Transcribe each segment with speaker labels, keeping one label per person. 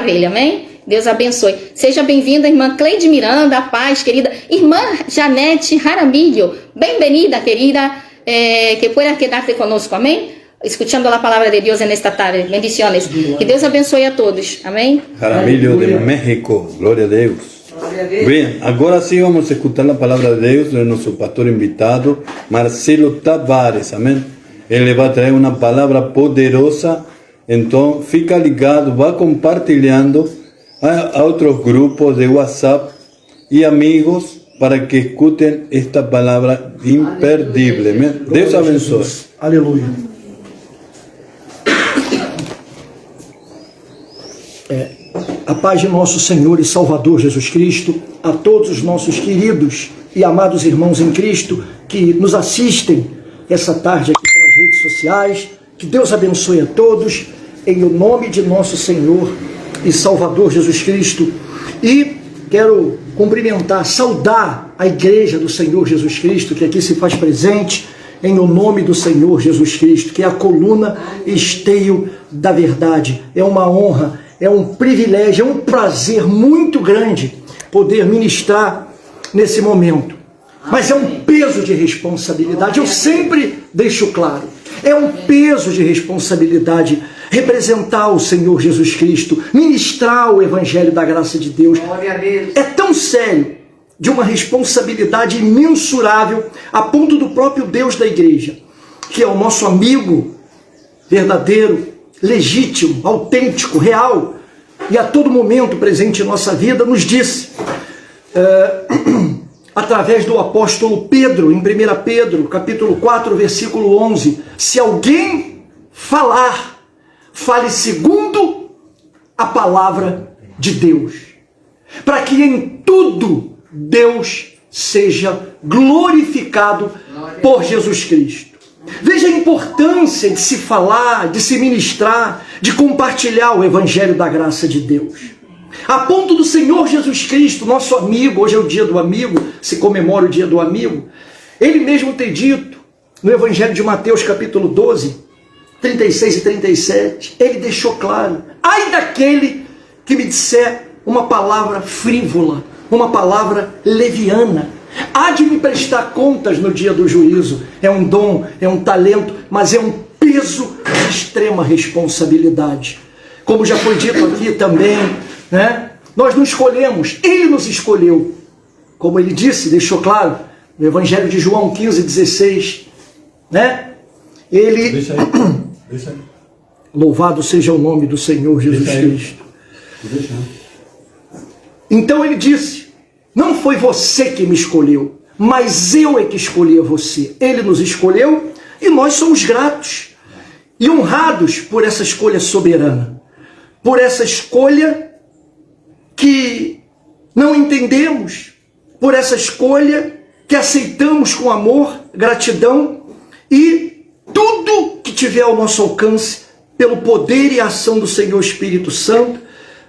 Speaker 1: maravilha, amém? Deus abençoe. Seja bem-vinda, irmã Cleide Miranda, a paz, querida. Irmã Janete Jaramillo, bem-vinda, querida, que pueda quedarte conosco, amém? Escuchando a palavra de Deus nesta tarde. Bendiciones. Que Deus abençoe a todos, amém?
Speaker 2: Jaramillo de México, glória a Deus. Bem, agora sim vamos escutar a palavra de Deus do nosso pastor invitado, Marcelo Tavares, amém? Ele vai trazer uma palavra poderosa, então fica ligado, vá compartilhando a outros grupos de WhatsApp e amigos para que escutem esta palavra imperdível. Amém? Deus abençoe.
Speaker 3: Aleluia. A paz de nosso Senhor e Salvador Jesus Cristo, a todos os nossos queridos e amados irmãos em Cristo que nos assistem essa tarde aqui pelas redes sociais. Que Deus abençoe a todos, em o nome de nosso Senhor e Salvador Jesus Cristo. E quero cumprimentar, saudar a igreja do Senhor Jesus Cristo, que aqui se faz presente, em o nome do Senhor Jesus Cristo, que é a coluna e esteio da verdade. É uma honra, é um privilégio, é um prazer muito grande poder ministrar nesse momento. Mas é um peso de responsabilidade, eu sempre deixo claro, é um peso de responsabilidade representar o Senhor Jesus Cristo, ministrar o Evangelho da graça de Deus. É tão sério, de uma responsabilidade imensurável, a ponto do próprio Deus da igreja, que é o nosso amigo verdadeiro, legítimo, autêntico, real, e a todo momento presente em nossa vida, nos disse, através do apóstolo Pedro, em 1 Pedro, capítulo 4, versículo 11, se alguém falar, fale segundo a palavra de Deus, para que em tudo Deus seja glorificado por Jesus Cristo. Veja a importância de se falar, de se ministrar, de compartilhar o Evangelho da graça de Deus. A ponto do Senhor Jesus Cristo, nosso amigo, hoje é o dia do amigo, se comemora o dia do amigo, ele mesmo ter dito, no Evangelho de Mateus capítulo 12, 36 e 37, ele deixou claro, ai daquele que me disser uma palavra frívola, uma palavra leviana, há de me prestar contas no dia do juízo. É um dom, é um talento, mas é um peso de extrema responsabilidade. Como já foi dito aqui também, né? Nós não escolhemos, ele nos escolheu. Como ele disse, deixou claro, no Evangelho de João 15, 16, né? Ele... Deixa aí. Louvado seja o nome do Senhor Jesus Cristo. Então ele disse, não foi você que me escolheu, mas eu é que escolhi a você. Ele nos escolheu e nós somos gratos e honrados por essa escolha soberana, por essa escolha que não entendemos, por essa escolha que aceitamos com amor, gratidão e tudo que tiver ao nosso alcance, pelo poder e ação do Senhor Espírito Santo,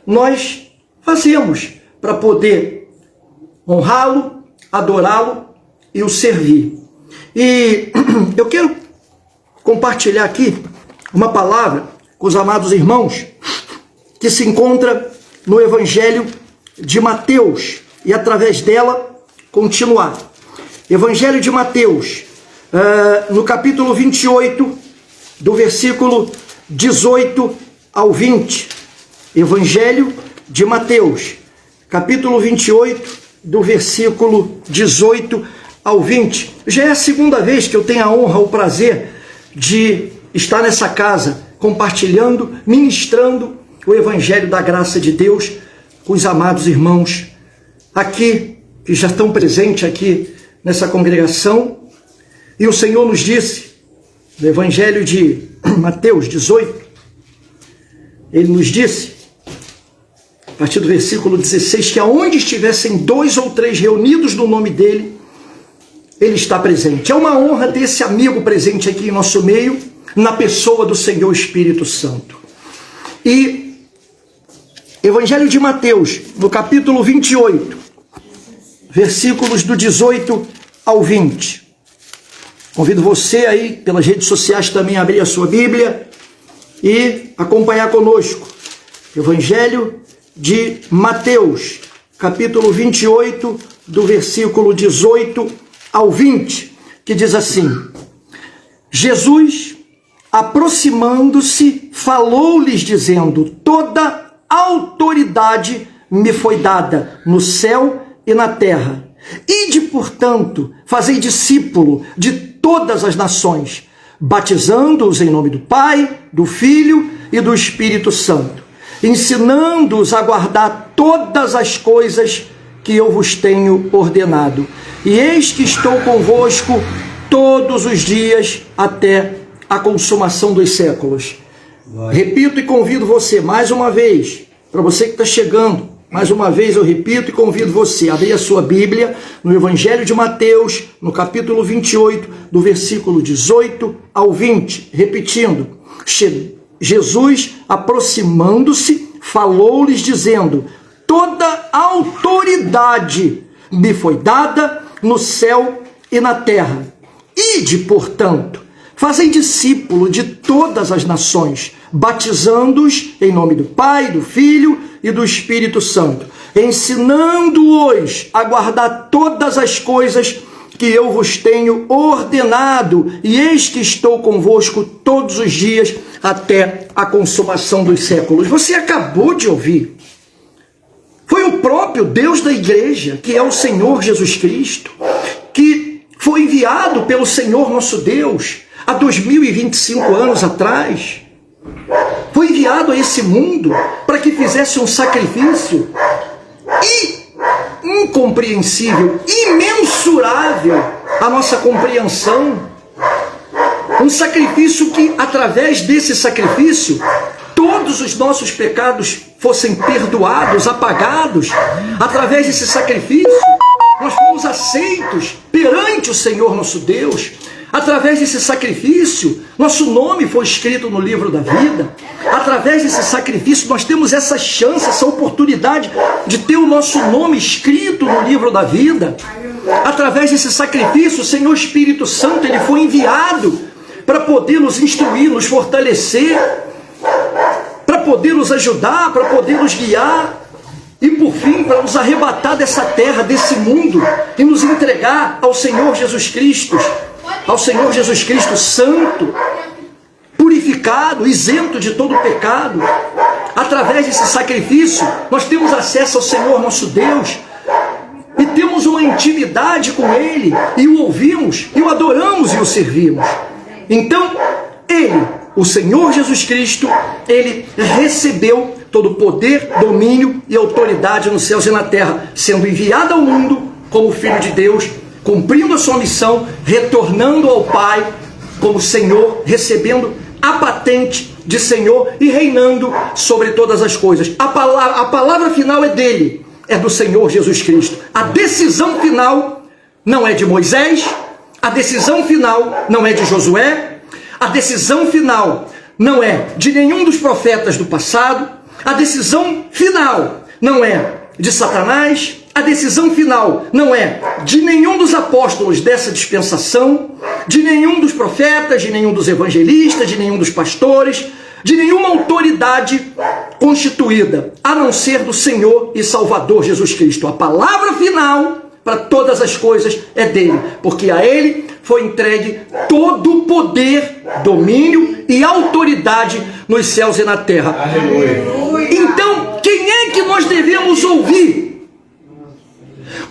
Speaker 3: nós fazemos para poder honrá-lo, adorá-lo e o servir. E eu quero compartilhar aqui uma palavra com os amados irmãos que se encontra no Evangelho de Mateus e através dela continuar. Evangelho de Mateus, no capítulo 28, do versículo 18 ao 20. Evangelho de Mateus, capítulo 28, do versículo 18 ao 20. Já é a segunda vez que eu tenho a honra, o prazer de estar nessa casa, compartilhando, ministrando o Evangelho da graça de Deus com os amados irmãos aqui, que já estão presentes aqui nessa congregação. E o Senhor nos disse, no Evangelho de Mateus 18, ele nos disse, a partir do versículo 16, que aonde estivessem 2 ou 3 reunidos no nome dele, ele está presente. É uma honra ter esse amigo presente aqui em nosso meio, na pessoa do Senhor Espírito Santo. E Evangelho de Mateus, no capítulo 28, versículos do 18 ao 20. Convido você aí, pelas redes sociais também, a abrir a sua Bíblia e acompanhar conosco. Evangelho de Mateus, capítulo 28, do versículo 18 ao 20, que diz assim: Jesus, aproximando-se, falou-lhes dizendo: toda autoridade me foi dada no céu e na terra. Ide, portanto, fazei discípulo de todas as nações, batizando-os em nome do Pai, do Filho e do Espírito Santo, ensinando-os a guardar todas as coisas que eu vos tenho ordenado. E eis que estou convosco todos os dias até a consumação dos séculos. Repito e convido você mais uma vez, para você que está chegando, mais uma vez eu repito e convido você a abrir a sua Bíblia no Evangelho de Mateus, no capítulo 28, do versículo 18 ao 20, repetindo: Jesus, aproximando-se, falou-lhes dizendo: toda autoridade me foi dada no céu e na terra. Ide, portanto, fazei discípulo de todas as nações, batizando-os em nome do Pai, do Filho e do Espírito Santo, ensinando-os a guardar todas as coisas que eu vos tenho ordenado, e eis que estou convosco todos os dias até a consumação dos séculos. Você acabou de ouvir. Foi o próprio Deus da igreja, que é o Senhor Jesus Cristo, que foi enviado pelo Senhor nosso Deus há 2025 anos atrás. Foi enviado a esse mundo para que fizesse um sacrifício incompreensível, imensurável à nossa compreensão. Um sacrifício que, através desse sacrifício, todos os nossos pecados fossem perdoados, apagados. Através desse sacrifício, nós fomos aceitos perante o Senhor nosso Deus. Através desse sacrifício, nosso nome foi escrito no livro da vida. Através desse sacrifício, nós temos essa chance, essa oportunidade de ter o nosso nome escrito no livro da vida. Através desse sacrifício, o Senhor Espírito Santo, ele foi enviado para poder nos instruir, nos fortalecer, para poder nos ajudar, para poder nos guiar e, por fim, para nos arrebatar dessa terra, desse mundo e nos entregar ao Senhor Jesus Cristo. Ao Senhor Jesus Cristo santo, purificado, isento de todo pecado. Através desse sacrifício, nós temos acesso ao Senhor nosso Deus e temos uma intimidade com Ele, e o ouvimos, e o adoramos e o servimos. Então, Ele, o Senhor Jesus Cristo, Ele recebeu todo o poder, domínio e autoridade nos céus e na terra, sendo enviado ao mundo como Filho de Deus, cumprindo a sua missão, retornando ao Pai como Senhor, recebendo a patente de Senhor e reinando sobre todas as coisas. A palavra final é dele, é do Senhor Jesus Cristo. A decisão final não é de Moisés, a decisão final não é de Josué, a decisão final não é de nenhum dos profetas do passado, a decisão final não é de Satanás, a decisão final não é de nenhum dos apóstolos dessa dispensação, de nenhum dos profetas, de nenhum dos evangelistas, de nenhum dos pastores, de nenhuma autoridade constituída, a não ser do Senhor e Salvador Jesus Cristo. A palavra final para todas as coisas é dele, porque a ele foi entregue todo o poder, domínio e autoridade nos céus e na terra. Aleluia. Então, quem é que nós devemos ouvir?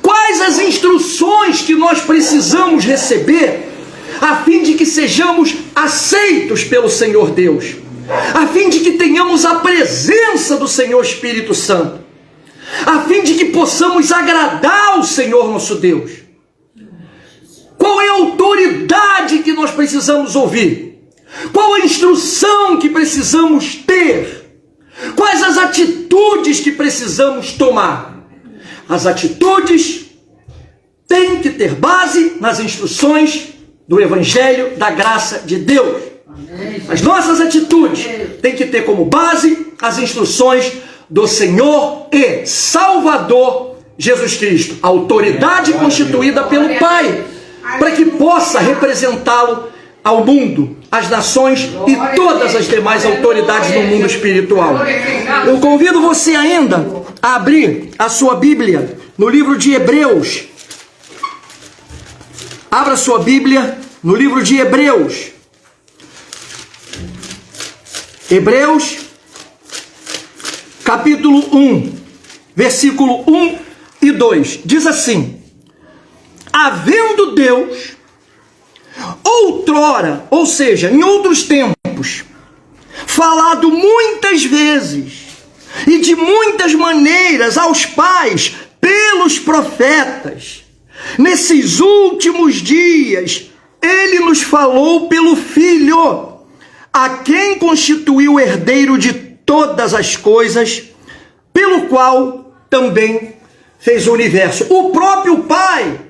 Speaker 3: Quais as instruções que nós precisamos receber a fim de que sejamos aceitos pelo Senhor Deus, a fim de que tenhamos a presença do Senhor Espírito Santo, a fim de que possamos agradar o Senhor nosso Deus? Qual é a autoridade que nós precisamos ouvir? Qual a instrução que precisamos ter? Quais as atitudes que precisamos tomar? As atitudes têm que ter base nas instruções do Evangelho da graça de Deus. As nossas atitudes têm que ter como base as instruções do Senhor e Salvador Jesus Cristo, a autoridade constituída pelo Pai, para que possa representá-lo ao mundo, às nações e todas as demais autoridades do mundo espiritual. Eu convido você ainda a abrir a sua Bíblia no livro de Hebreus. Abra sua Bíblia no livro de Hebreus. Hebreus, capítulo 1, versículo 1 e 2. Diz assim: havendo Deus outrora, ou seja, em outros tempos, falado muitas vezes e de muitas maneiras aos pais pelos profetas, nesses últimos dias ele nos falou pelo Filho, a quem constituiu herdeiro de todas as coisas, pelo qual também fez o universo. O próprio Pai,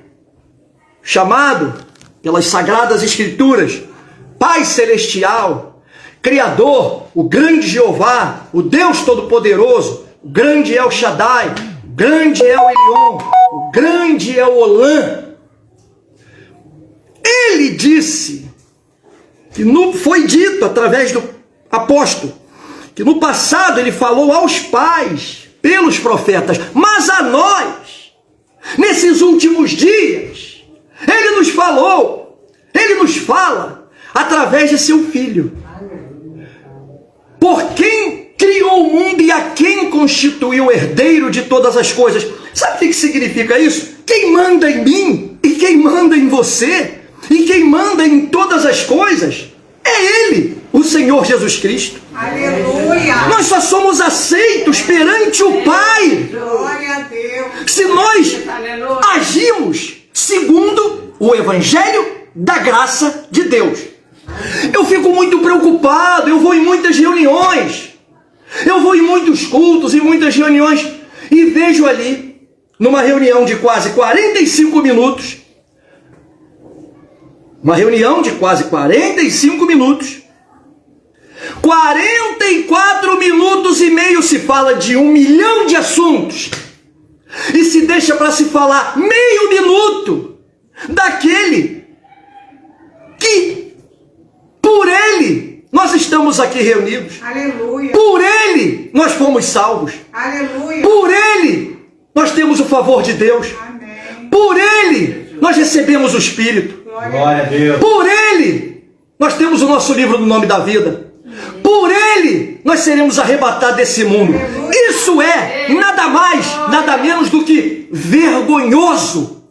Speaker 3: chamado pelas Sagradas Escrituras Pai Celestial, Criador, o grande Jeová, o Deus Todo-Poderoso, o grande El Shaddai, o grande El Elyon, o grande El Olam. Ele disse, que foi dito através do apóstolo, que no passado ele falou aos pais pelos profetas, mas a nós, nesses últimos dias, ele nos falou, ele nos fala através de seu Filho. Por quem criou o mundo e a quem constituiu o herdeiro de todas as coisas. Sabe o que significa isso? Quem manda em mim e quem manda em você e quem manda em todas as coisas é Ele, o Senhor Jesus Cristo.
Speaker 4: Aleluia!
Speaker 3: Nós só somos aceitos perante o Pai
Speaker 4: Glória a Deus!
Speaker 3: se nós agimos segundo o Evangelho da graça de Deus. Eu fico muito preocupado, eu vou em muitas reuniões, eu vou em muitos cultos e muitas reuniões e vejo ali, numa reunião de quase 45 minutos, uma reunião de quase 45 minutos, 44 minutos e meio se fala de 1 milhão de assuntos e se deixa para se falar meio minuto daquele que, por ele, nós estamos aqui reunidos.
Speaker 4: Aleluia!
Speaker 3: Por ele, nós fomos salvos.
Speaker 4: Aleluia!
Speaker 3: Por ele, nós temos o favor de Deus.
Speaker 4: Amém!
Speaker 3: Por ele, nós recebemos o Espírito.
Speaker 4: Glória a Deus!
Speaker 3: Por ele, nós temos o nosso livro do nome da vida. Por ele, nós seremos arrebatados desse mundo. Isso é nada mais, nada menos do que vergonhoso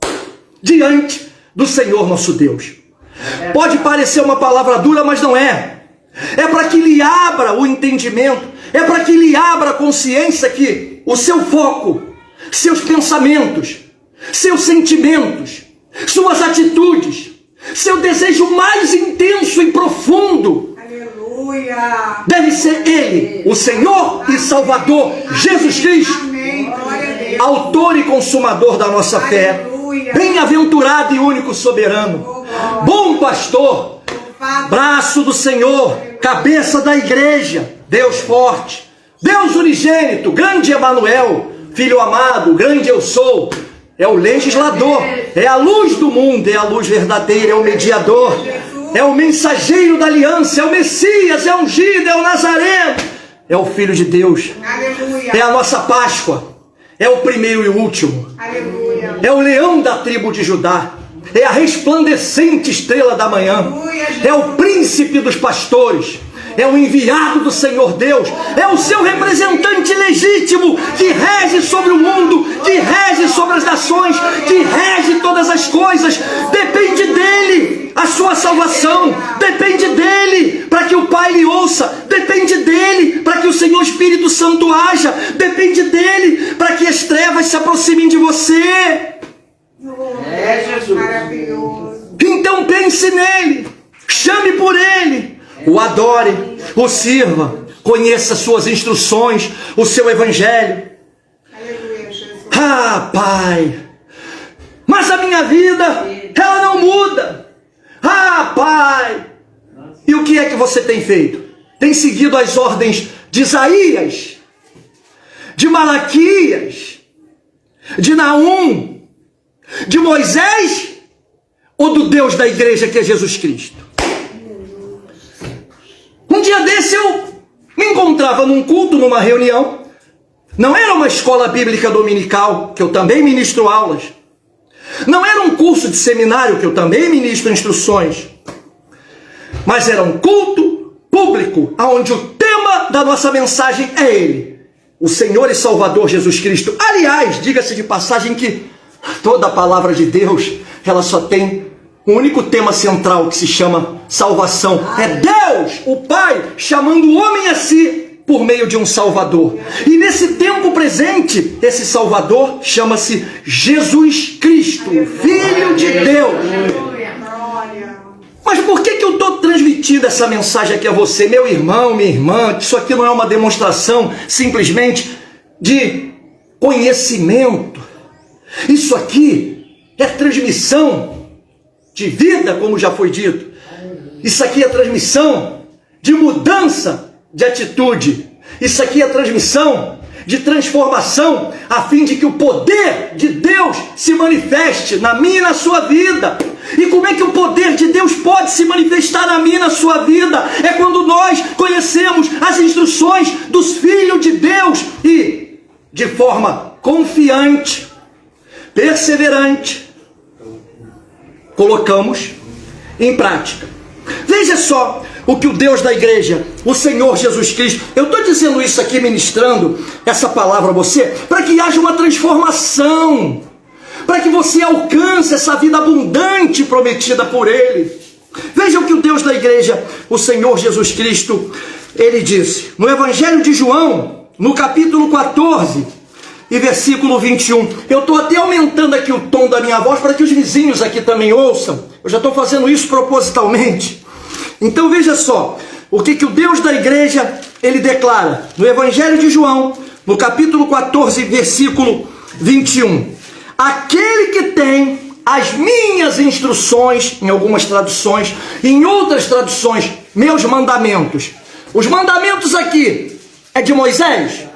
Speaker 3: diante do Senhor nosso Deus. Pode parecer uma palavra dura, mas não é. É para que lhe abra o entendimento, é para que lhe abra a consciência que o seu foco, seus pensamentos, seus sentimentos, suas atitudes, seu desejo mais intenso e profundo
Speaker 4: Aleluia!
Speaker 3: deve ser Ele, o Senhor e Salvador, Jesus Cristo,
Speaker 4: Amém! Glória a Deus!
Speaker 3: autor e consumador da nossa fé,
Speaker 4: Aleluia!
Speaker 3: bem-aventurado e único soberano, bom pastor, braço do Senhor, cabeça da igreja, Deus forte, Deus unigênito, grande Emanuel, Filho amado, grande eu sou, é o legislador, é a luz do mundo, é a luz verdadeira, é o mediador, é o mensageiro da aliança, é o Messias, é o ungido, é o Nazareno, é o Filho de Deus,
Speaker 4: Aleluia!
Speaker 3: é a nossa Páscoa, é o primeiro e o último,
Speaker 4: Aleluia!
Speaker 3: é o leão da tribo de Judá, é a resplandecente estrela da manhã, é o príncipe dos pastores, é o enviado do Senhor Deus, é o seu representante legítimo, que rege sobre o mundo, que rege sobre as nações, que rege todas as coisas. Depende dele a sua salvação, depende dele para que o Pai lhe ouça, depende dele para que o Senhor Espírito Santo haja, depende dele para que as trevas se aproximem de você.
Speaker 4: Jesus! Maravilhoso!
Speaker 3: Então pense nele, chame por ele, o adore, o sirva, conheça suas instruções, o seu evangelho.
Speaker 4: Aleluia, Jesus!
Speaker 3: Ah, Pai, mas a minha vida, ela não muda. Ah, Pai, e o que é que você tem feito? Tem seguido as ordens de Isaías, de Malaquias, de Naum, de Moisés, ou do Deus da igreja que é Jesus Cristo? estava num culto, numa reunião. Não era uma escola bíblica dominical, que eu também ministro aulas. Não era um curso de seminário, que eu também ministro instruções. Mas era um culto público, onde o tema da nossa mensagem é Ele, o Senhor e Salvador Jesus Cristo. Aliás, diga-se de passagem que toda a palavra de Deus, ela só tem um único tema central que se chama salvação. É Deus, o Pai, chamando o homem a si por meio de um Salvador. E nesse tempo presente, esse Salvador chama-se Jesus Cristo, Filho de Deus. Mas por que eu estou transmitindo essa mensagem aqui a você, meu irmão, minha irmã? Isso aqui não é uma demonstração simplesmente de conhecimento. Isso aqui é transmissão de vida, como já foi dito. Isso aqui é transmissão de mudança de atitude. Isso aqui é transmissão de transformação, a fim de que o poder de Deus se manifeste na minha e na sua vida. E como é que o poder de Deus pode se manifestar na minha e na sua vida? É quando nós conhecemos as instruções dos filhos de Deus e, de forma confiante, perseverante, colocamos em prática. Veja só o que o Deus da igreja, o Senhor Jesus Cristo, eu estou dizendo isso aqui, ministrando essa palavra a você, para que haja uma transformação, para que você alcance essa vida abundante prometida por Ele. Veja o que o Deus da igreja, o Senhor Jesus Cristo, Ele disse, no Evangelho de João, no capítulo 14, e versículo 21. Eu estou até aumentando aqui o tom da minha voz para que os vizinhos aqui também ouçam. Eu já estou fazendo isso propositalmente. Então veja só, o que o Deus da igreja, Ele declara no Evangelho de João, no capítulo 14, versículo 21. Aquele que tem as minhas instruções, em algumas traduções, em outras traduções, meus mandamentos. Os mandamentos aqui é de Moisés?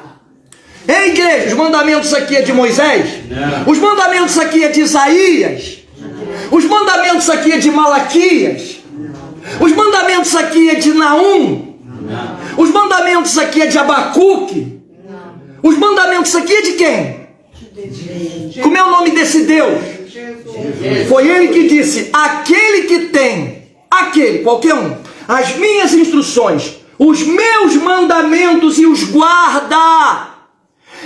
Speaker 3: Ei, igreja, os mandamentos aqui é de Moisés? Não. Os mandamentos aqui é de Isaías? Não. Os mandamentos aqui é de Malaquias? Não. Os mandamentos aqui é de Naum? Não. Os mandamentos aqui é de Abacuque? Não. Os mandamentos aqui é de quem? Como é o nome desse Deus? Jesus. Foi Ele que disse, aquele que tem, aquele, qualquer um, as minhas instruções, os meus mandamentos e os guarda,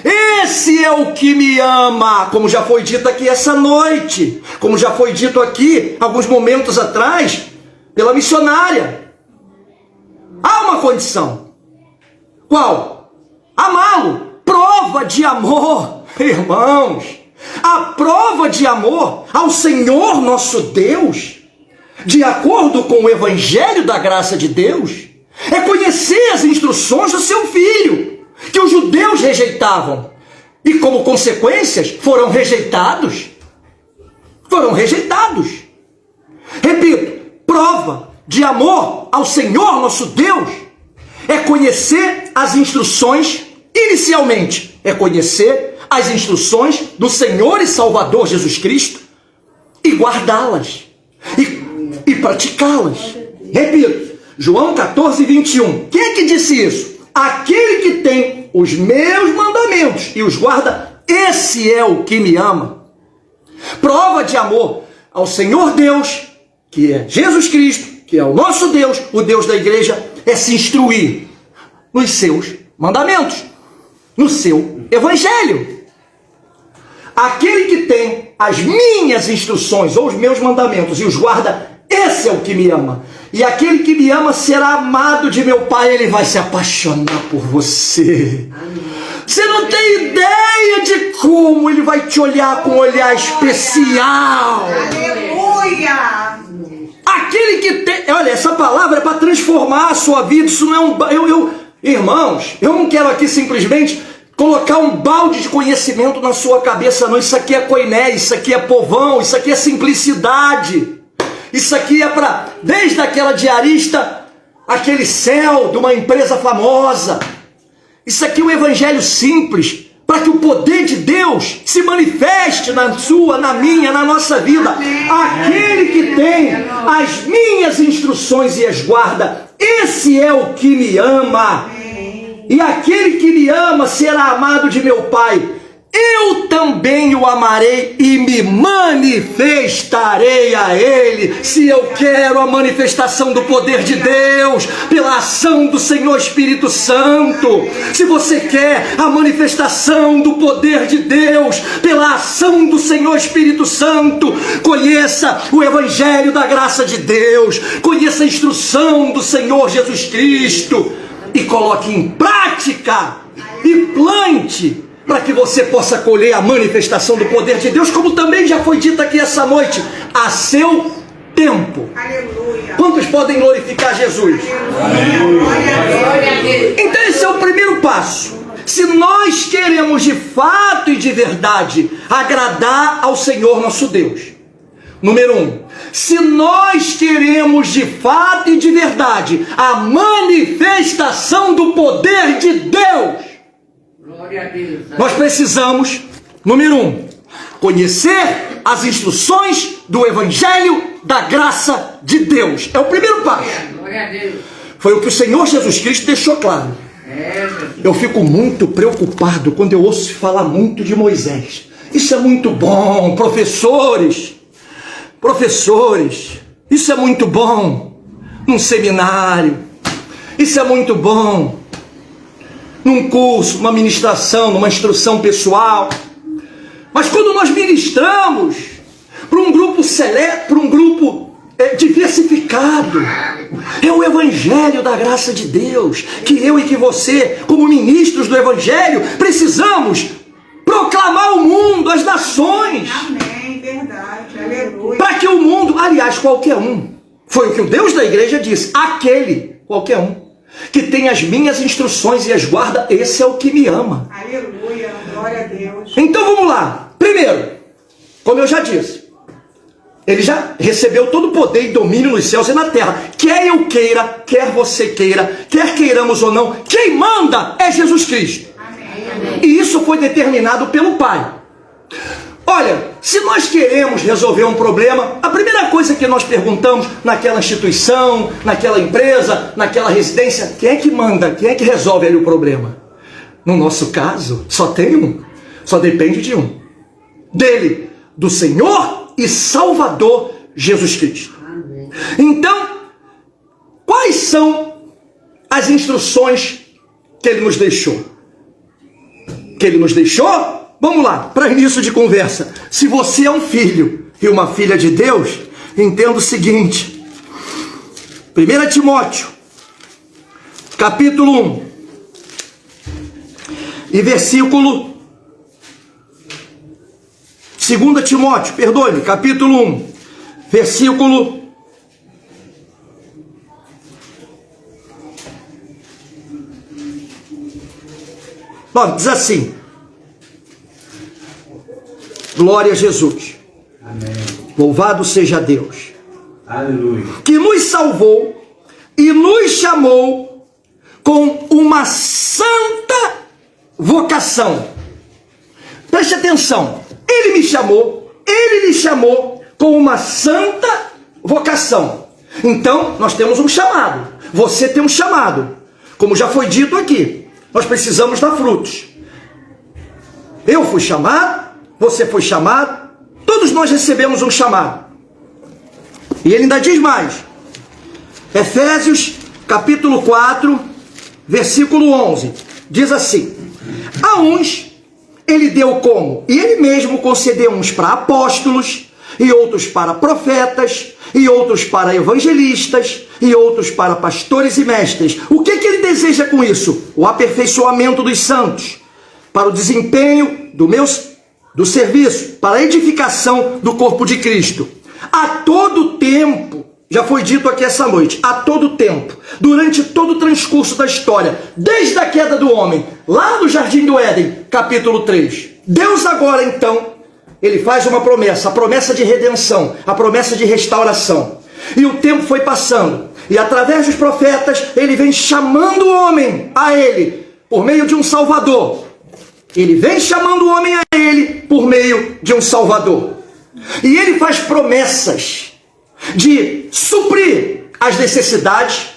Speaker 3: esse é o que me ama, como já foi dito aqui essa noite, como já foi dito aqui alguns momentos atrás pela missionária. Há uma condição. Qual? Amá-lo. Prova de amor, irmãos. A prova de amor ao Senhor nosso Deus, de acordo com o Evangelho da graça de Deus, é conhecer as instruções do seu Filho, que os judeus rejeitavam, e como consequências foram rejeitados. Foram rejeitados. Repito, prova de amor ao Senhor nosso Deus é conhecer as instruções, inicialmente, é conhecer as instruções do Senhor e Salvador Jesus Cristo e guardá-las e praticá-las. Repito, João 14, 21. Quem é que disse isso? Aquele que tem os meus mandamentos e os guarda, esse é o que me ama. Prova de amor ao Senhor Deus, que é Jesus Cristo, que é o nosso Deus, o Deus da igreja, é se instruir nos seus mandamentos, no seu Evangelho. Aquele que tem as minhas instruções ou os meus mandamentos e os guarda, esse é o que me ama. E aquele que me ama será amado de meu Pai, ele vai se apaixonar por você. Você não tem ideia de como ele vai te olhar com um olhar especial.
Speaker 4: Aleluia!
Speaker 3: Aquele que tem... Olha, essa palavra é para transformar a sua vida. Isso não é um... Irmãos, eu não quero aqui simplesmente colocar um balde de conhecimento na sua cabeça, não. Isso aqui é coiné, isso aqui é povão, isso aqui é simplicidade. Isso aqui é para, desde aquela diarista, aquele céu de uma empresa famosa. Isso aqui é um evangelho simples, para que o poder de Deus se manifeste na sua, na minha, na nossa vida. Amém. Aquele que tem as minhas instruções e as guarda, esse é o que me ama. Amém. E aquele que me ama será amado de meu Pai. Eu também o amarei e me manifestarei a ele. Se eu quero a manifestação do poder de Deus, pela ação do Senhor Espírito Santo, se você quer a manifestação do poder de Deus, pela ação do Senhor Espírito Santo, conheça o Evangelho da graça de Deus, conheça a instrução do Senhor Jesus Cristo e coloque em prática e plante, para que você possa colher a manifestação do poder de Deus, como também já foi dito aqui essa noite, a seu tempo.
Speaker 4: Aleluia.
Speaker 3: Quantos podem glorificar Jesus?
Speaker 4: Aleluia.
Speaker 3: Então esse é o primeiro passo. Se nós queremos de fato e de verdade agradar ao Senhor nosso Deus. Número 1. Se nós queremos de fato e de verdade a manifestação do poder de Deus, nós precisamos, número 1, conhecer as instruções do Evangelho da graça de Deus. É o primeiro passo. Foi o que o Senhor Jesus Cristo deixou claro. Eu fico muito preocupado quando eu ouço falar muito de Moisés. Isso é muito bom, professores, isso é muito bom num seminário, isso é muito bom num curso, numa ministração, numa instrução pessoal. Mas quando nós ministramos para um grupo seleto, para um grupo diversificado, é o Evangelho da graça de Deus, que eu e que você, como ministros do Evangelho, precisamos proclamar ao mundo, às nações.
Speaker 4: Amém, verdade, aleluia.
Speaker 3: Para que o mundo, aliás, qualquer um, foi o que o Deus da igreja disse, aquele, qualquer um, que tem as minhas instruções e as guarda, esse é o que me ama.
Speaker 4: Aleluia, glória a Deus.
Speaker 3: Então vamos lá. Primeiro, como eu já disse, ele já recebeu todo o poder e domínio nos céus e na terra. Quer eu queira, quer você queira, quer queiramos ou não, quem manda é Jesus Cristo.
Speaker 4: Amém.
Speaker 3: E isso foi determinado pelo Pai. Olha, se nós queremos resolver um problema, a primeira coisa que nós perguntamos naquela instituição, naquela empresa, naquela residência, quem é que manda, quem é que resolve ali o problema? No nosso caso, só tem um, só depende de um. Dele, do Senhor e Salvador Jesus Cristo. Amém. Então, quais são as instruções que Ele nos deixou? Que Ele nos deixou? Vamos lá, para início de conversa. Se você é um filho e uma filha de Deus, entenda o seguinte. 1 Timóteo, capítulo 1, e versículo... 2 Timóteo, perdoe-me, capítulo 1, versículo... diz assim: glória a Jesus.
Speaker 5: Amém.
Speaker 3: Louvado seja Deus.
Speaker 5: Aleluia.
Speaker 3: Que nos salvou e nos chamou com uma santa vocação. Preste atenção. Ele me chamou, ele lhe chamou com uma santa vocação. Então, nós temos um chamado. Você tem um chamado. Como já foi dito aqui, nós precisamos dar frutos. Eu fui chamado, você foi chamado, todos nós recebemos um chamado. E ele ainda diz mais. Efésios, capítulo 4, versículo 11. Diz assim: a uns ele deu como? E ele mesmo concedeu uns para apóstolos, e outros para profetas, e outros para evangelistas, e outros para pastores e mestres. O que ele deseja com isso? O aperfeiçoamento dos santos, para o desempenho do serviço, para a edificação do corpo de Cristo. A todo tempo, já foi dito aqui essa noite, a todo tempo, durante todo o transcurso da história, desde a queda do homem, lá no Jardim do Éden, capítulo 3. Deus agora, então, ele faz uma promessa, a promessa de redenção, a promessa de restauração. E o tempo foi passando, e através dos profetas, ele vem chamando o homem a ele, por meio de um Salvador. Ele vem chamando o homem a ele, por meio de um Salvador. E ele faz promessas de suprir as necessidades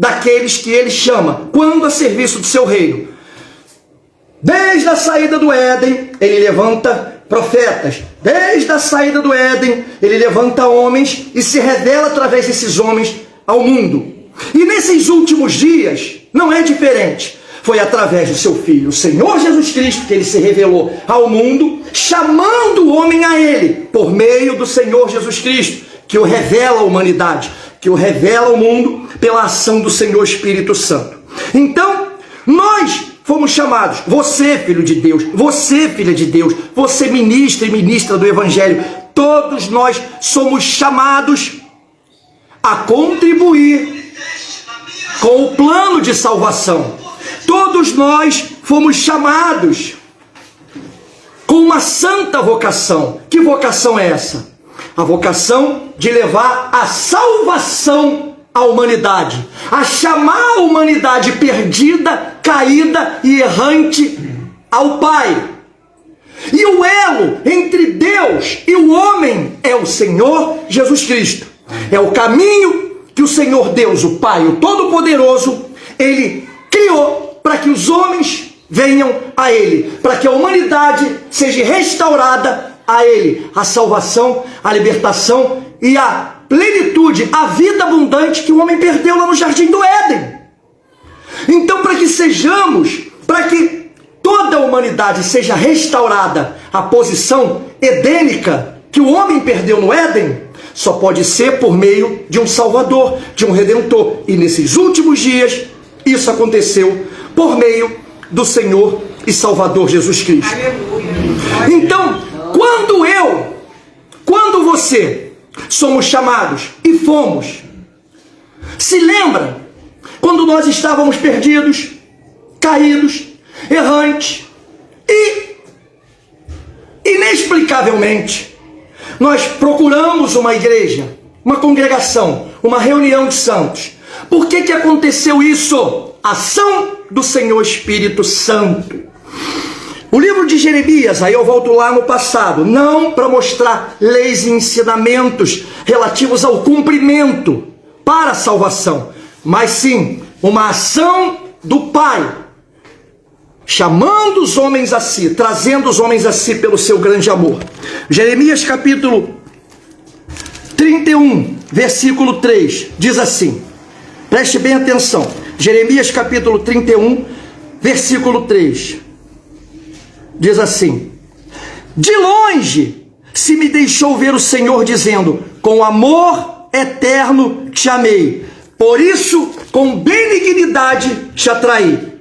Speaker 3: daqueles que ele chama, quando a serviço do seu reino. Desde a saída do Éden, ele levanta profetas. Desde a saída do Éden, ele levanta homens e se revela através desses homens ao mundo. E nesses últimos dias, não é diferente. Foi através do seu Filho, o Senhor Jesus Cristo, que ele se revelou ao mundo, chamando o homem a ele, por meio do Senhor Jesus Cristo, que o revela à humanidade, que o revela ao mundo pela ação do Senhor Espírito Santo. Então, nós fomos chamados, você filho de Deus, você filha de Deus, você ministro e ministra do Evangelho, todos nós somos chamados a contribuir com o plano de salvação. Todos nós fomos chamados com uma santa vocação. Que vocação é essa? A vocação de levar a salvação à humanidade, a chamar a humanidade perdida, caída e errante ao Pai. E o elo entre Deus e o homem é o Senhor Jesus Cristo. É o caminho que o Senhor Deus, o Pai, o Todo-Poderoso, ele criou para que os homens venham a ele, para que a humanidade seja restaurada a ele, a salvação, a libertação e a plenitude, a vida abundante que o homem perdeu lá no Jardim do Éden. Então, para que sejamos, para que toda a humanidade seja restaurada à posição edênica que o homem perdeu no Éden, só pode ser por meio de um Salvador, de um Redentor. E nesses últimos dias, isso aconteceu por meio do Senhor e Salvador Jesus Cristo. Aleluia. Então, quando você somos chamados e fomos, se lembra quando nós estávamos perdidos, caídos, errantes e inexplicavelmente nós procuramos uma igreja, uma congregação, uma reunião de santos. Por que aconteceu isso? Ação do Senhor Espírito Santo. O livro de Jeremias, aí eu volto lá no passado, não para mostrar leis e ensinamentos relativos ao cumprimento para a salvação, mas sim uma ação do Pai, chamando os homens a si, trazendo os homens a si pelo seu grande amor. Jeremias capítulo 31, versículo 3, diz assim, preste bem atenção, Jeremias capítulo 31, versículo 3, diz assim, de longe se me deixou ver o Senhor dizendo, com amor eterno te amei, por isso com benignidade te atraí.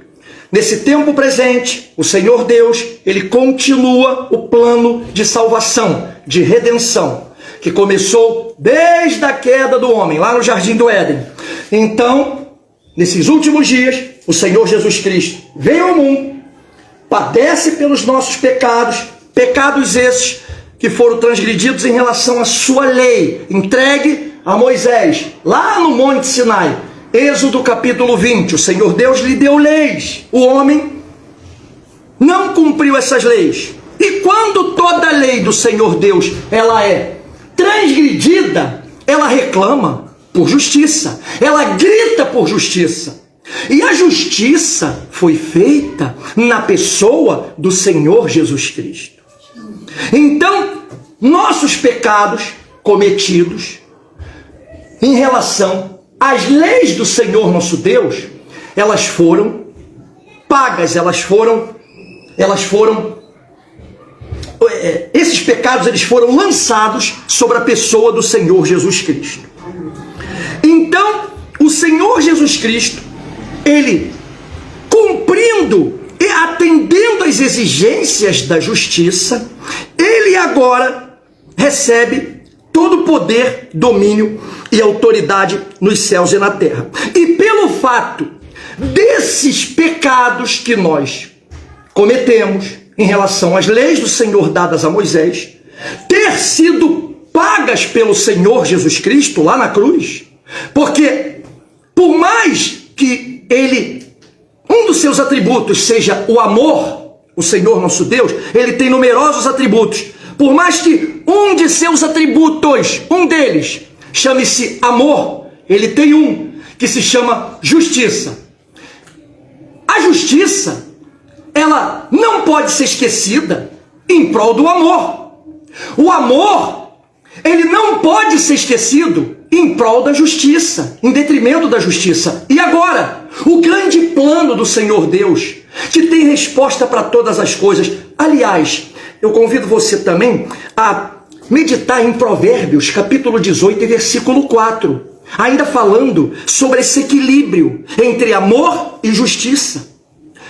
Speaker 3: Nesse tempo presente, o Senhor Deus, ele continua o plano de salvação, de redenção, que começou desde a queda do homem, lá no Jardim do Éden. Então, nesses últimos dias, o Senhor Jesus Cristo veio ao mundo, padece pelos nossos pecados, pecados esses que foram transgredidos em relação à sua lei, entregue a Moisés, lá no Monte Sinai. Êxodo capítulo 20, o Senhor Deus lhe deu leis, o homem não cumpriu essas leis. E quando toda a lei do Senhor Deus, ela é transgredida, ela reclama por justiça, ela grita por justiça. E a justiça foi feita na pessoa do Senhor Jesus Cristo. Então, nossos pecados cometidos em relação às leis do Senhor nosso Deus, elas foram pagas, esses pecados eles foram lançados sobre a pessoa do Senhor Jesus Cristo. Então, o Senhor Jesus Cristo, ele cumprindo e atendendo às exigências da justiça, ele agora recebe todo o poder, domínio e autoridade nos céus e na terra. E pelo fato desses pecados que nós cometemos em relação às leis do Senhor dadas a Moisés, ter sido pagas pelo Senhor Jesus Cristo lá na cruz, porque por mais que ele, um dos seus atributos seja o amor, o Senhor nosso Deus, ele tem numerosos atributos. Por mais que um de seus atributos, um deles, chame-se amor, ele tem um, que se chama justiça. A justiça, ela não pode ser esquecida em prol do amor. O amor, ele não pode ser esquecido em prol da justiça, em detrimento da justiça. E agora, o grande plano do Senhor Deus, que tem resposta para todas as coisas. Aliás, eu convido você também a meditar em Provérbios, capítulo 18, versículo 4. Ainda falando sobre esse equilíbrio entre amor e justiça.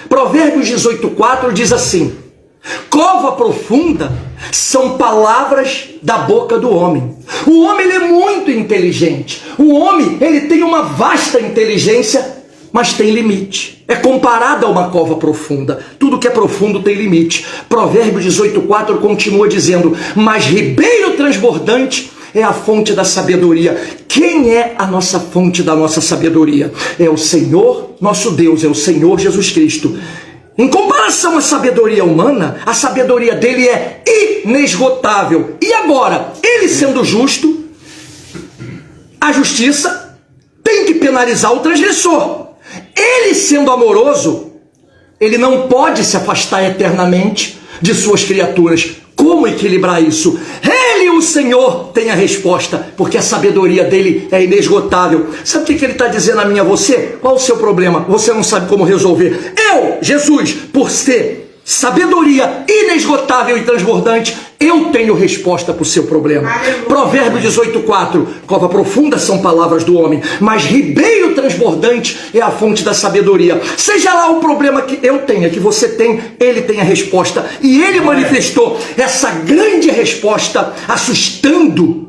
Speaker 3: Provérbios 18:4 diz assim: cova profunda são palavras da boca do homem. O homem, ele é muito inteligente. O homem, ele tem uma vasta inteligência, mas tem limite. É comparado a uma cova profunda. Tudo que é profundo tem limite. Provérbios 18:4 continua dizendo: mas ribeiro transbordante é a fonte da sabedoria. Quem é a nossa fonte da nossa sabedoria? É o Senhor, nosso Deus, é o Senhor Jesus Cristo. Em comparação à sabedoria humana, a sabedoria dele é inesgotável. E agora, ele sendo justo, a justiça tem que penalizar o transgressor. Ele sendo amoroso, ele não pode se afastar eternamente de suas criaturas. Como equilibrar isso? Ele, o Senhor, tem a resposta, porque a sabedoria dele é inesgotável. Sabe o que ele está dizendo a mim e a você? Qual o seu problema? Você não sabe como resolver. Eu, Jesus, por ser sabedoria inesgotável e transbordante, eu tenho resposta para o seu problema. Provérbios 18:4, cova profunda são palavras do homem, mas ribeiro transbordante é a fonte da sabedoria. Seja lá o problema que eu tenha, que você tem, ele tem a resposta. E ele manifestou essa grande resposta, assustando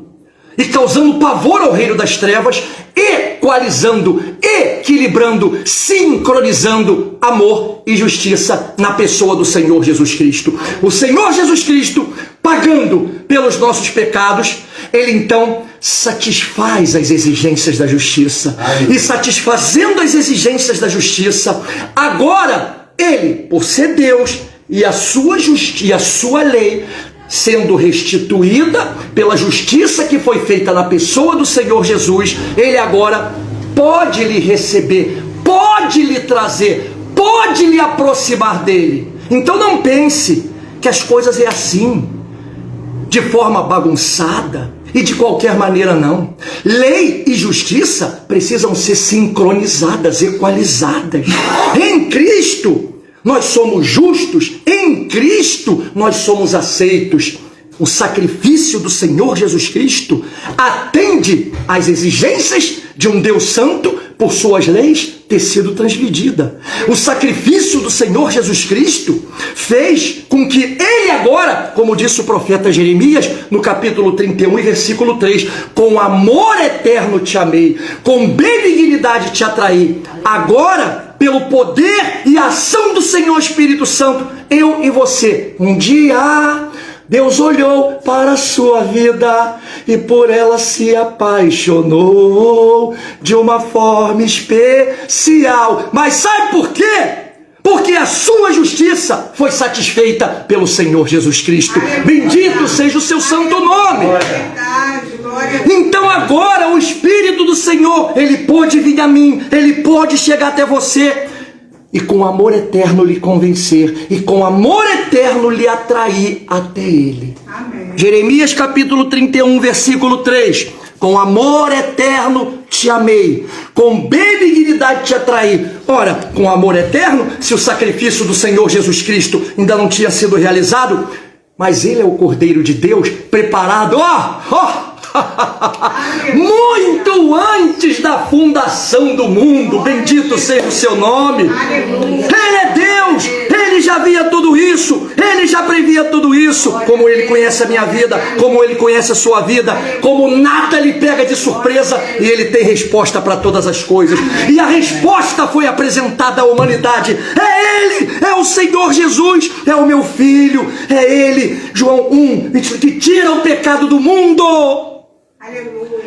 Speaker 3: e causando pavor ao reino das trevas, equalizando, equilibrando, sincronizando amor e justiça na pessoa do Senhor Jesus Cristo. O Senhor Jesus Cristo, pagando pelos nossos pecados, ele então satisfaz as exigências da justiça. E satisfazendo as exigências da justiça, agora ele, por ser Deus e a sua lei, sendo restituída pela justiça que foi feita na pessoa do Senhor Jesus, ele agora pode lhe receber, pode lhe trazer, pode lhe aproximar dele. Então não pense que as coisas é assim, de forma bagunçada e de qualquer maneira, não. Lei e justiça precisam ser sincronizadas, equalizadas. Em Cristo nós somos justos, em Cristo nós somos aceitos. O sacrifício do Senhor Jesus Cristo atende às exigências de um Deus santo por suas leis ter sido transgredida. O sacrifício do Senhor Jesus Cristo fez com que ele agora, como disse o profeta Jeremias, no capítulo 31 e versículo 3, com amor eterno te amei, com benignidade te atraí. Agora, pelo poder e ação do Senhor Espírito Santo, eu e você, um dia Deus olhou para a sua vida e por ela se apaixonou de uma forma especial. Mas sabe por quê? Porque a sua justiça foi satisfeita pelo Senhor Jesus Cristo. Bendito seja o seu santo nome. Então agora o Espírito do Senhor, ele pode vir a mim, ele pode chegar até você e com amor eterno lhe convencer, e com amor eterno lhe atrair até ele. Amém. Jeremias capítulo 31, versículo 3. Com amor eterno te amei, com benignidade te atraí. Ora, com amor eterno, se o sacrifício do Senhor Jesus Cristo ainda não tinha sido realizado, mas ele é o Cordeiro de Deus preparado, muito antes da fundação do mundo. Bendito seja o seu nome. Ele é Deus, ele já via tudo isso, ele já previa tudo isso. Como ele conhece a minha vida, como ele conhece a sua vida, como nada lhe pega de surpresa, e ele tem resposta para todas as coisas. E a resposta foi apresentada à humanidade. É ele, é o Senhor Jesus, é o meu filho, é ele, João 1, que tira o pecado do mundo.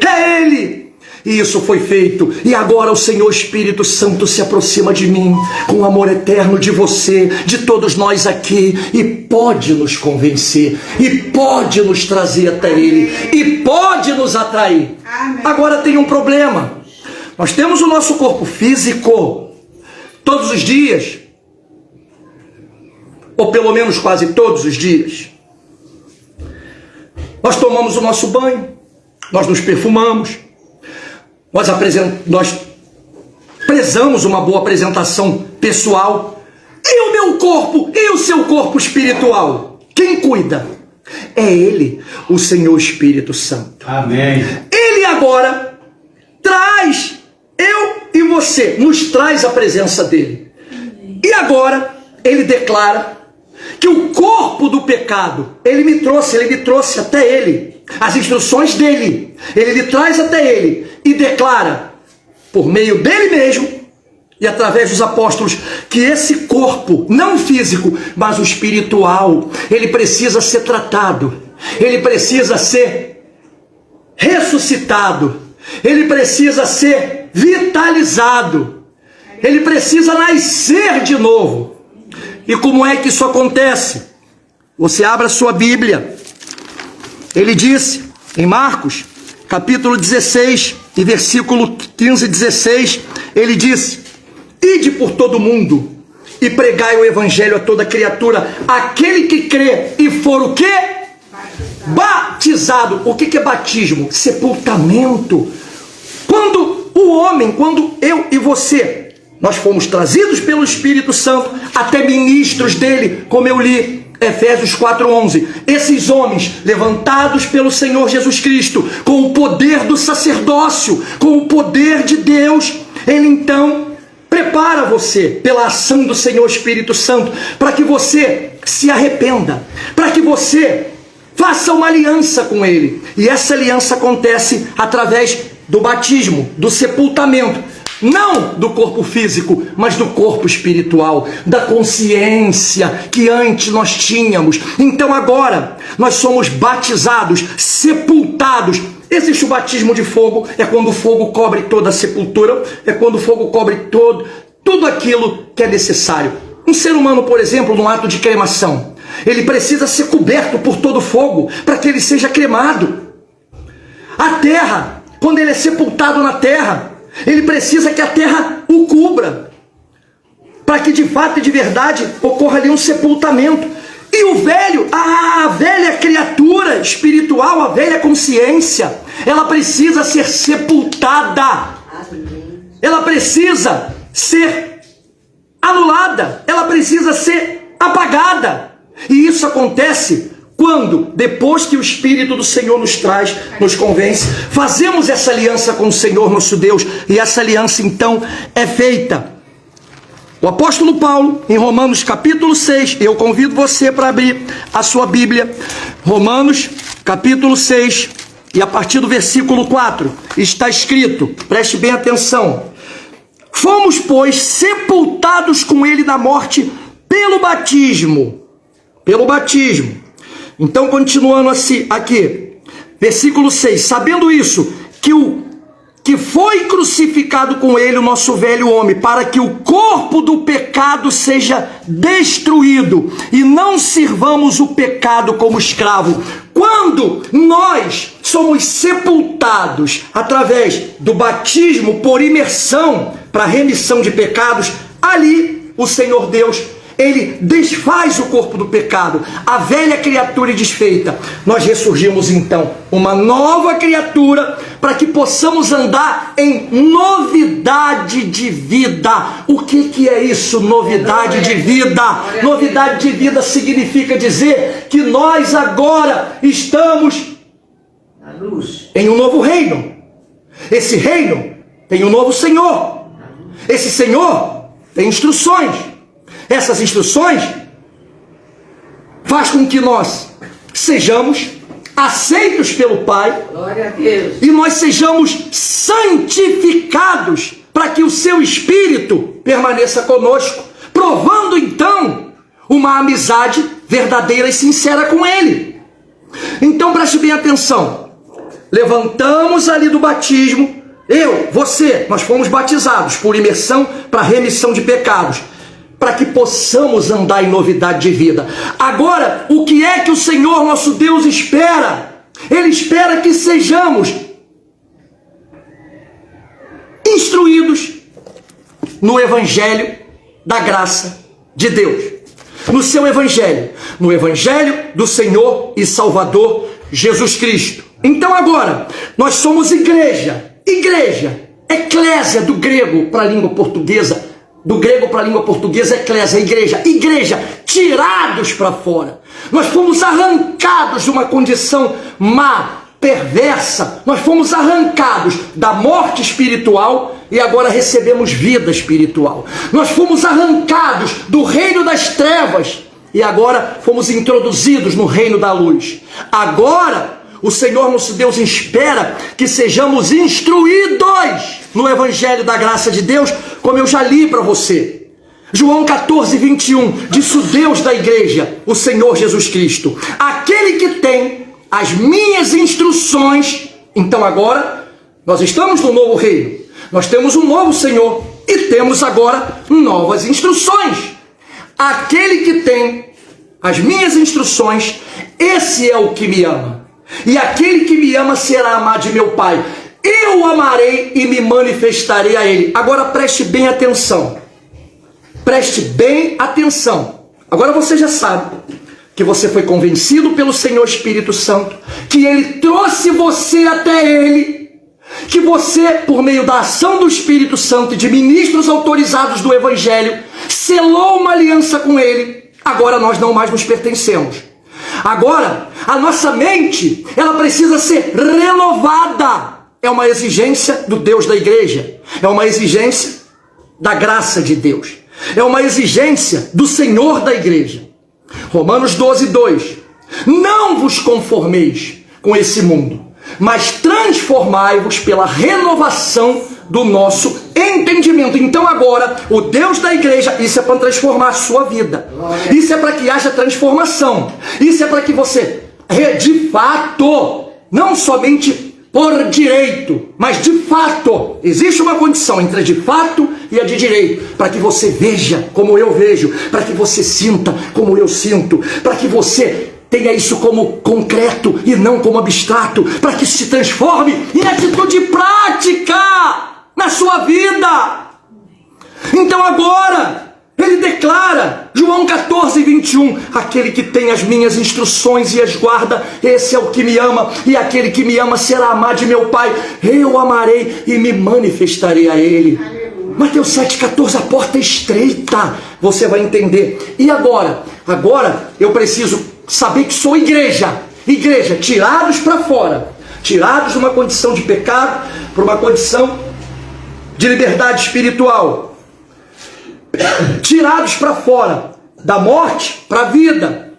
Speaker 3: É ele. E isso foi feito. E agora o Senhor Espírito Santo se aproxima de mim com amor eterno, de você, de todos nós aqui, e pode nos convencer, e pode nos trazer até ele, e pode nos atrair. Agora tem um problema. Nós temos o nosso corpo físico. Todos os dias, ou pelo menos quase todos os dias, nós tomamos o nosso banho, nós nos perfumamos, nós prezamos uma boa apresentação pessoal. E o meu corpo, e o seu corpo espiritual? Quem cuida? É Ele, o Senhor Espírito Santo.
Speaker 2: Amém.
Speaker 3: Ele agora traz, eu e você, nos traz a presença dEle. E agora, Ele declara que o corpo do pecado, Ele me trouxe até Ele, as instruções dEle, Ele lhe traz até Ele e declara, por meio dEle mesmo, e através dos apóstolos, que esse corpo, não físico, mas o espiritual, ele precisa ser tratado, ele precisa ser ressuscitado, ele precisa ser vitalizado, ele precisa nascer de novo. E como é que isso acontece? Você abre a sua Bíblia. Ele disse em Marcos, capítulo 16, e versículo 15 e 16, ele disse: ide por todo mundo e pregai o evangelho a toda criatura. Aquele que crê e for o quê? Batizado. O que é batismo? Sepultamento. Quando eu e você, nós fomos trazidos pelo Espírito Santo até ministros dele, como eu li Efésios 4:11, esses homens levantados pelo Senhor Jesus Cristo, com o poder do sacerdócio, com o poder de Deus, ele então prepara você pela ação do Senhor Espírito Santo, para que você se arrependa, para que você faça uma aliança com Ele. E essa aliança acontece através do batismo, do sepultamento, não do corpo físico, mas do corpo espiritual, da consciência que antes nós tínhamos. Então agora nós somos batizados, sepultados. Existe o batismo de fogo, é quando o fogo cobre toda a sepultura, é quando o fogo cobre tudo aquilo que é necessário. Um ser humano, por exemplo, num ato de cremação, ele precisa ser coberto por todo o fogo para que ele seja cremado. A terra, quando ele é sepultado na terra, ele precisa que a terra o cubra, para que de fato e de verdade ocorra ali um sepultamento. E o velho, a velha criatura espiritual, a velha consciência, ela precisa ser sepultada. Ela precisa ser anulada. Ela precisa ser apagada. E isso acontece quando, depois que o Espírito do Senhor nos traz, nos convence, fazemos essa aliança com o Senhor nosso Deus. E essa aliança então é feita. O apóstolo Paulo, em Romanos capítulo 6, eu convido você para abrir a sua Bíblia, Romanos capítulo 6, e a partir do versículo 4, está escrito, preste bem atenção: fomos, pois, sepultados com ele na morte pelo batismo. Pelo batismo. Então, continuando assim, aqui, versículo 6, sabendo isso, que foi crucificado com ele o nosso velho homem, para que o corpo do pecado seja destruído, e não sirvamos o pecado como escravo. Quando nós somos sepultados através do batismo por imersão para remissão de pecados, ali o Senhor Deus, ele desfaz o corpo do pecado, a velha criatura é desfeita. Nós ressurgimos então uma nova criatura, para que possamos andar em novidade de vida. O que é isso, novidade de vida? Novidade de vida significa dizer que nós agora estamos em um novo reino. Esse reino tem um novo Senhor. Esse Senhor tem instruções. Essas instruções faz com que nós sejamos aceitos pelo Pai.
Speaker 4: Glória a Deus.
Speaker 3: E nós sejamos santificados, para que o seu Espírito permaneça conosco, provando então uma amizade verdadeira e sincera com Ele. Então preste bem atenção. Levantamos ali do batismo, eu, você, nós fomos batizados por imersão para remissão de pecados, para que possamos andar em novidade de vida. Agora, o que é que o Senhor nosso Deus espera? Ele espera que sejamos instruídos no Evangelho da graça de Deus. No seu Evangelho. No Evangelho do Senhor e Salvador Jesus Cristo. Então agora, nós somos igreja. Igreja. Eclésia do grego para a língua portuguesa. Do grego para a língua portuguesa, eclésia, igreja. Igreja, tirados para fora. Nós fomos arrancados de uma condição má, perversa. Nós fomos arrancados da morte espiritual e agora recebemos vida espiritual. Nós fomos arrancados do reino das trevas e agora fomos introduzidos no reino da luz. Agora, o Senhor nosso Deus espera que sejamos instruídos no Evangelho da graça de Deus, como eu já li para você. João 14, 21, disse o Deus da igreja, o Senhor Jesus Cristo, aquele que tem as minhas instruções. Então agora, nós estamos no novo reino, nós temos um novo Senhor e temos agora novas instruções. Aquele que tem as minhas instruções, esse é o que me ama. E aquele que me ama será amado de meu Pai. Eu o amarei e me manifestarei a ele. Agora preste bem atenção. Preste bem atenção. Agora você já sabe que você foi convencido pelo Senhor Espírito Santo, que ele trouxe você até ele, que você, por meio da ação do Espírito Santo e de ministros autorizados do Evangelho, selou uma aliança com ele. Agora nós não mais nos pertencemos. Agora, a nossa mente, ela precisa ser renovada. É uma exigência do Deus da igreja. É uma exigência da graça de Deus. É uma exigência do Senhor da igreja. Romanos 12, 2. Não vos conformeis com esse mundo, mas transformai-vos pela renovação do nosso entendimento. Então agora, o Deus da igreja, isso é para transformar a sua vida. Isso é para que haja transformação. Isso é para que você, de fato, não somente por direito, mas de fato, existe uma condição entre a de fato e a de direito, para que você veja como eu vejo, para que você sinta como eu sinto, para que você tenha isso como concreto e não como abstrato, para que isso se transforme em atitude prática na sua vida. Então agora, ele declara, João 14, 21, aquele que tem as minhas instruções e as guarda, esse é o que me ama, e aquele que me ama será amado de meu Pai, eu amarei e me manifestarei a ele. Mateus 7,14, a porta é estreita, você vai entender. E agora? Agora eu preciso saber que sou igreja. Igreja, tirados para fora, tirados de uma condição de pecado para uma condição de liberdade espiritual, tirados para fora, da morte para a vida.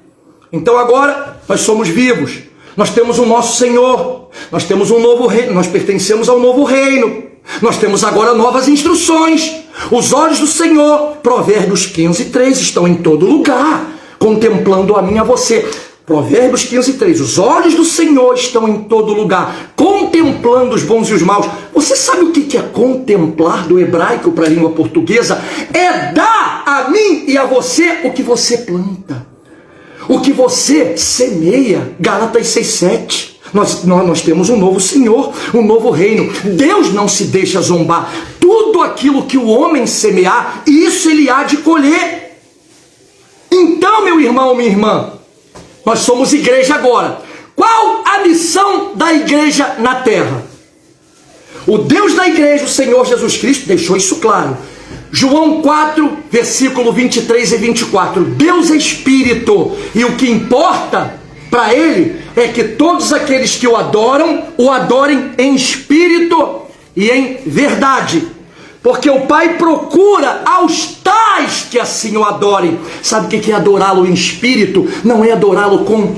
Speaker 3: Então agora nós somos vivos, nós temos o nosso Senhor, nós temos um novo reino, nós pertencemos ao novo reino, nós temos agora novas instruções. Os olhos do Senhor, Provérbios 15, 3, estão em todo lugar, contemplando a mim e a você. Provérbios 15, 3, os olhos do Senhor estão em todo lugar, contemplando os bons e os maus. Você sabe o que é contemplar do hebraico para a língua portuguesa? É dar a mim e a você o que você planta, o que você semeia. Gálatas 6, 7. Nós temos um novo Senhor, um novo reino. Deus não se deixa zombar. Tudo aquilo que o homem semear, isso ele há de colher. Então, meu irmão, minha irmã, nós somos igreja agora. Qual a missão da igreja na terra? O Deus da igreja, o Senhor Jesus Cristo, deixou isso claro. João 4, versículo 23 e 24. Deus é Espírito, e o que importa para Ele é que todos aqueles que o adorem em espírito e em verdade. Porque o Pai procura aos tais que assim o adorem. Sabe o que é adorá-lo em espírito? Não é adorá-lo com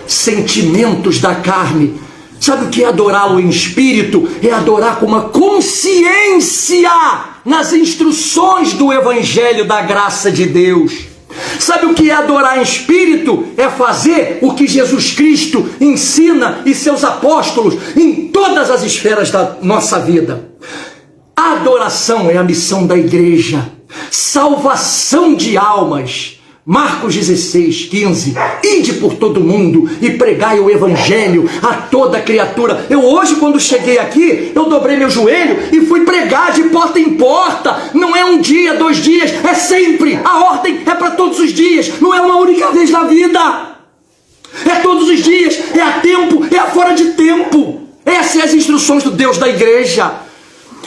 Speaker 3: sentimentos da carne. Sabe o que é adorá-lo em espírito? É adorar com uma consciência nas instruções do Evangelho da graça de Deus. Sabe o que é adorar em espírito? É fazer o que Jesus Cristo ensina e seus apóstolos em todas as esferas da nossa vida. A adoração é a missão da igreja. Salvação de almas. Marcos 16, 15, ide por todo mundo e pregai o evangelho a toda criatura. Eu hoje, quando cheguei aqui, eu dobrei meu joelho e fui pregar de porta em porta. Não é um dia, 2 dias, é sempre. A ordem é para todos os dias, não é uma única vez na vida. É todos os dias, é a tempo, é a fora de tempo. Essas são as instruções do Deus da igreja.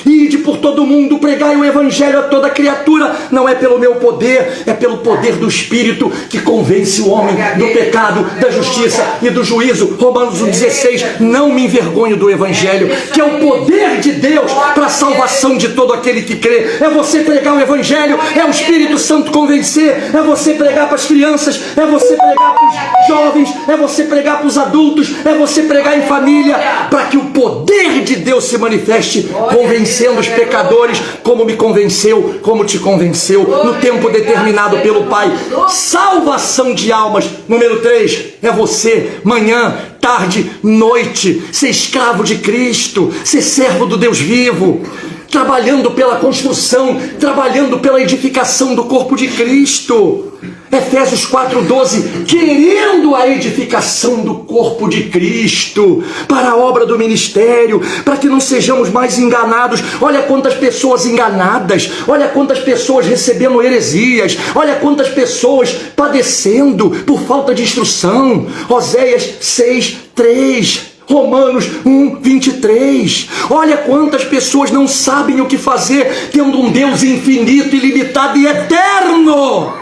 Speaker 3: Ide por todo mundo, pregai o evangelho a toda criatura. Não é pelo meu poder, é pelo poder do Espírito que convence o homem do pecado, da justiça e do juízo. Romanos 1,16. Não me envergonho do evangelho, que é o poder de Deus para a salvação de todo aquele que crê. É você pregar o evangelho, é o Espírito Santo convencer, é você pregar para as crianças, é você pregar para os jovens, é você pregar para os adultos, é você pregar em família, para que o poder de Deus se manifeste, convencendo os pecadores, como me convenceu, como te convenceu, no tempo determinado pelo Pai. Salvação de almas. Número 3, é você, manhã, tarde, noite, ser escravo de Cristo, ser servo do Deus vivo, trabalhando pela construção, trabalhando pela edificação do corpo de Cristo. Efésios 4,12, querendo a edificação do corpo de Cristo, para a obra do ministério, para que não sejamos mais enganados. Olha quantas pessoas enganadas, olha quantas pessoas recebendo heresias, olha quantas pessoas padecendo por falta de instrução. Oséias 6,3, Romanos 1,23. Olha quantas pessoas não sabem o que fazer, tendo um Deus infinito, ilimitado e eterno.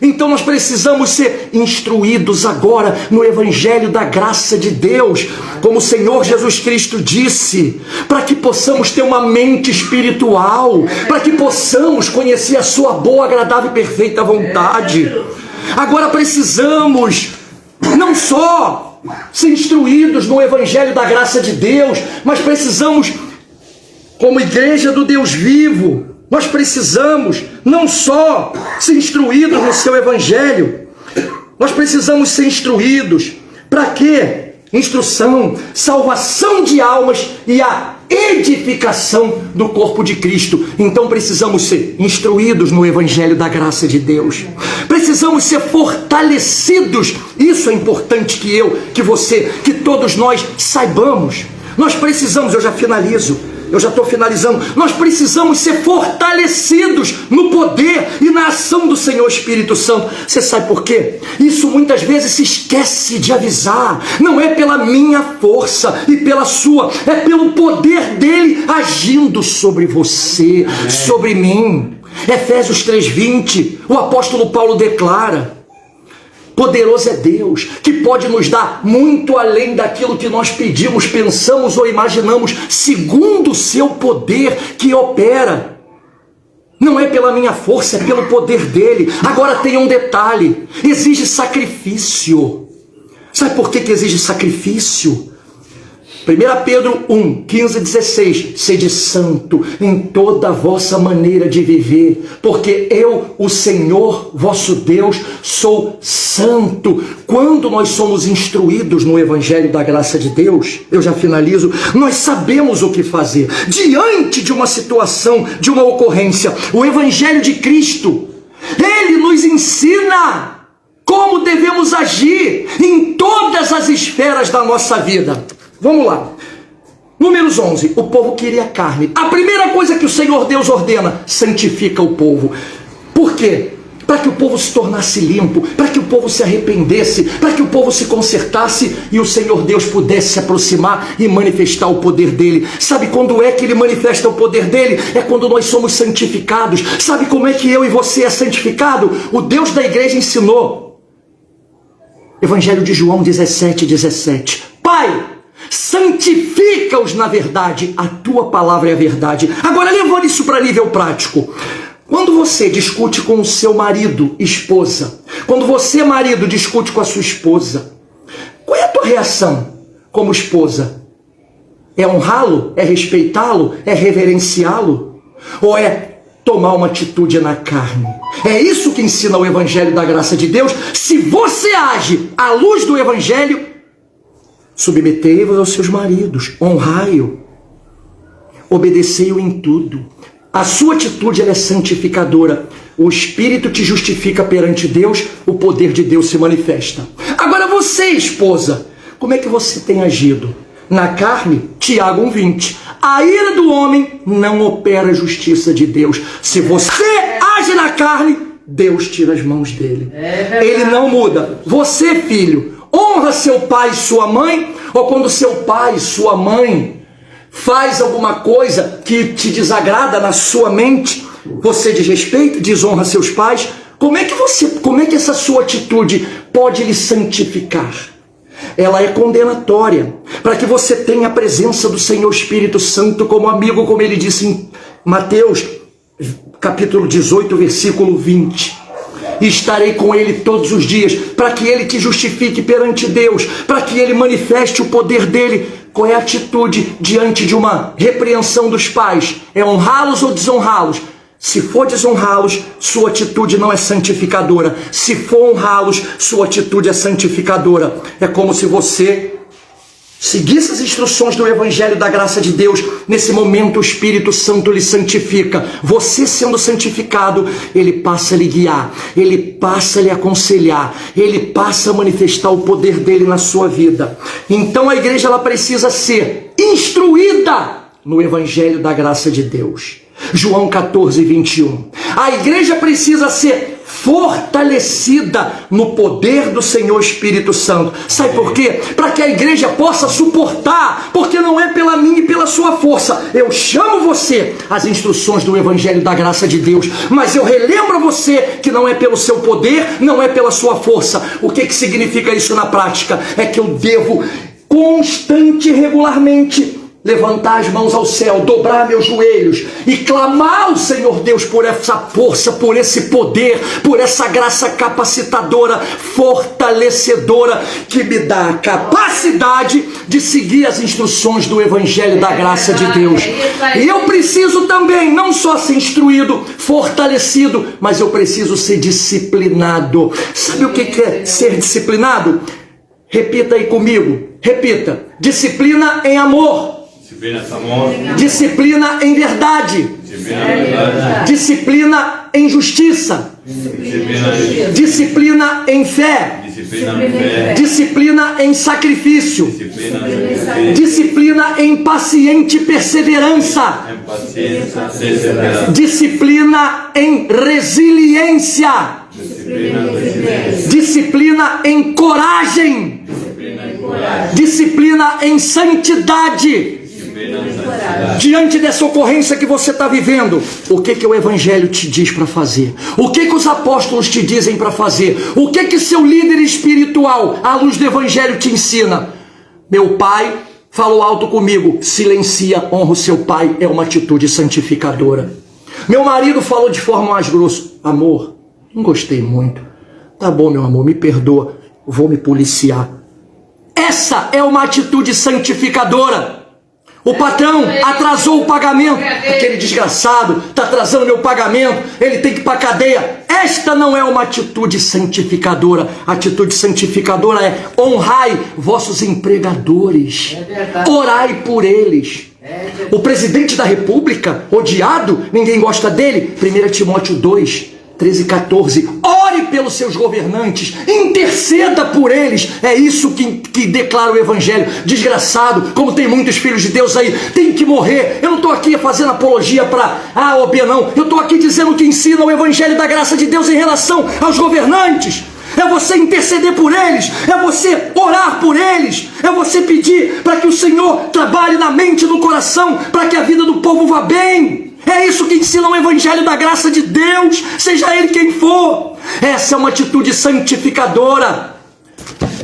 Speaker 3: Então nós precisamos ser instruídos agora no evangelho da graça de Deus, como o Senhor Jesus Cristo disse, para que possamos ter uma mente espiritual, para que possamos conhecer a sua boa, agradável e perfeita vontade. Agora precisamos não só ser instruídos no evangelho da graça de Deus, mas precisamos, como igreja do Deus vivo, nós precisamos não só ser instruídos no seu evangelho, nós precisamos ser instruídos. Para quê? Instrução, salvação de almas e a edificação do corpo de Cristo. Então precisamos ser instruídos no evangelho da graça de Deus. Precisamos ser fortalecidos. Isso é importante que eu, que você, que todos nós saibamos. Nós precisamos, eu já estou finalizando, nós precisamos ser fortalecidos no poder e na ação do Senhor Espírito Santo. Você sabe por quê? Isso muitas vezes se esquece de avisar. Não é pela minha força e pela sua, é pelo poder dele agindo sobre você, sobre mim. Efésios 3,20, o apóstolo Paulo declara: poderoso é Deus, que pode nos dar muito além daquilo que nós pedimos, pensamos ou imaginamos, segundo o seu poder que opera. Não é pela minha força, é pelo poder dele. Agora tem um detalhe: exige sacrifício. Sabe por que exige sacrifício? 1 Pedro 1, 15, 16, sede santo em toda a vossa maneira de viver, porque eu, o Senhor vosso Deus, sou santo. Quando nós somos instruídos no evangelho da graça de Deus, eu já finalizo, nós sabemos o que fazer. Diante de uma situação, de uma ocorrência, o evangelho de Cristo, ele nos ensina como devemos agir em todas as esferas da nossa vida. Vamos lá. Números 11. O povo queria carne. A primeira coisa que o Senhor Deus ordena: santifica o povo. Por quê? Para que o povo se tornasse limpo, para que o povo se arrependesse, para que o povo se consertasse e o Senhor Deus pudesse se aproximar e manifestar o poder dele. Sabe quando é que ele manifesta o poder dele? É quando nós somos santificados. Sabe como é que eu e você é santificado? O Deus da igreja ensinou. Evangelho de João 17:17. Pai, santifica-os na verdade, a tua palavra é a verdade. Agora, levando isso para nível prático, quando você discute com o seu marido, esposa, quando você, marido, discute com a sua esposa, qual é a tua reação como esposa? É honrá-lo? É respeitá-lo? É reverenciá-lo? Ou é tomar uma atitude na carne? É isso que ensina o evangelho da graça de Deus. Se você age à luz do evangelho, submetei-vos aos seus maridos, honrai-o, obedecei-o em tudo. A sua atitude ela é santificadora. o Espírito te justifica perante Deus, o poder de Deus se manifesta. Agora você, esposa, como é que você tem agido? Na carne, Tiago 1,20. A ira do homem não opera a justiça de Deus. Se você age na carne, Deus tira as mãos dele. Ele não muda. Você, filho, honra seu pai e sua mãe, ou quando seu pai e sua mãe faz alguma coisa que te desagrada na sua mente, você desrespeita, desonra seus pais, como é que essa sua atitude pode lhe santificar? Ela é condenatória, para que você tenha a presença do Senhor Espírito Santo como amigo, como ele disse em Mateus, capítulo 18, versículo 20. E estarei com ele todos os dias, para que ele te justifique perante Deus, para que ele manifeste o poder dele. Qual é a atitude diante de uma repreensão dos pais? É honrá-los ou desonrá-los? Se for desonrá-los, sua atitude não é santificadora. Se for honrá-los, sua atitude é santificadora. É como se você seguisse as instruções do Evangelho da graça de Deus. Nesse momento o Espírito Santo lhe santifica. Você sendo santificado, ele passa a lhe guiar, ele passa a lhe aconselhar, ele passa a manifestar o poder dele na sua vida. Então a igreja ela precisa ser instruída no Evangelho da graça de Deus. João 14, 21. A igreja precisa ser fortalecida no poder do Senhor Espírito Santo. Sabe por quê? Para que a igreja possa suportar, porque não é pela minha e pela sua força. Eu chamo você às instruções do Evangelho da graça de Deus, mas eu relembro a você que não é pelo seu poder, não é pela sua força. O que significa isso na prática? É que eu devo constante e regularmente levantar as mãos ao céu, dobrar meus joelhos e clamar ao Senhor Deus por essa força, por esse poder, por essa graça capacitadora, fortalecedora, que me dá a capacidade de seguir as instruções do Evangelho da graça de Deus. E eu preciso também não só ser instruído, fortalecido, mas eu preciso ser disciplinado. Sabe o que é ser disciplinado? Repita aí comigo, repita: disciplina em amor, disciplina em verdade, disciplina em justiça, disciplina em fé, disciplina em sacrifício, disciplina em paciente perseverança, disciplina em resiliência, disciplina em coragem, disciplina em santidade. Diante dessa ocorrência que você está vivendo, o que o Evangelho te diz para fazer? O que os apóstolos te dizem para fazer? O que seu líder espiritual, à luz do Evangelho, te ensina? Meu pai falou alto comigo: silencia, honra o seu pai, é uma atitude santificadora. Meu marido falou de forma mais grossa: amor, não gostei muito. Tá bom, meu amor, me perdoa, vou me policiar. Essa é uma atitude santificadora. O patrão atrasou o pagamento. Aquele desgraçado está atrasando meu pagamento, ele tem que ir para a cadeia. Esta não é uma atitude santificadora. A atitude santificadora é: honrai vossos empregadores, orai por eles. O presidente da república, odiado, ninguém gosta dele. 1 Timóteo 2, 13 e 14, ore pelos seus governantes, interceda por eles. É isso que declara o Evangelho. Desgraçado, como tem muitos filhos de Deus aí, tem que morrer. Eu não estou aqui fazendo apologia para A ou B, não. Eu estou aqui dizendo o que ensina o Evangelho da graça de Deus em relação aos governantes. É você interceder por eles, é você orar por eles, é você pedir para que o Senhor trabalhe na mente e no coração, para que a vida do povo vá bem. É isso que ensina o Evangelho da graça de Deus, seja ele quem for. Essa é uma atitude santificadora.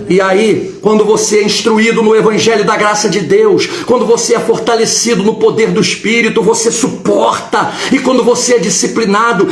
Speaker 3: E aí, quando você é instruído no Evangelho da graça de Deus, quando você é fortalecido no poder do Espírito, você suporta. E quando você é disciplinado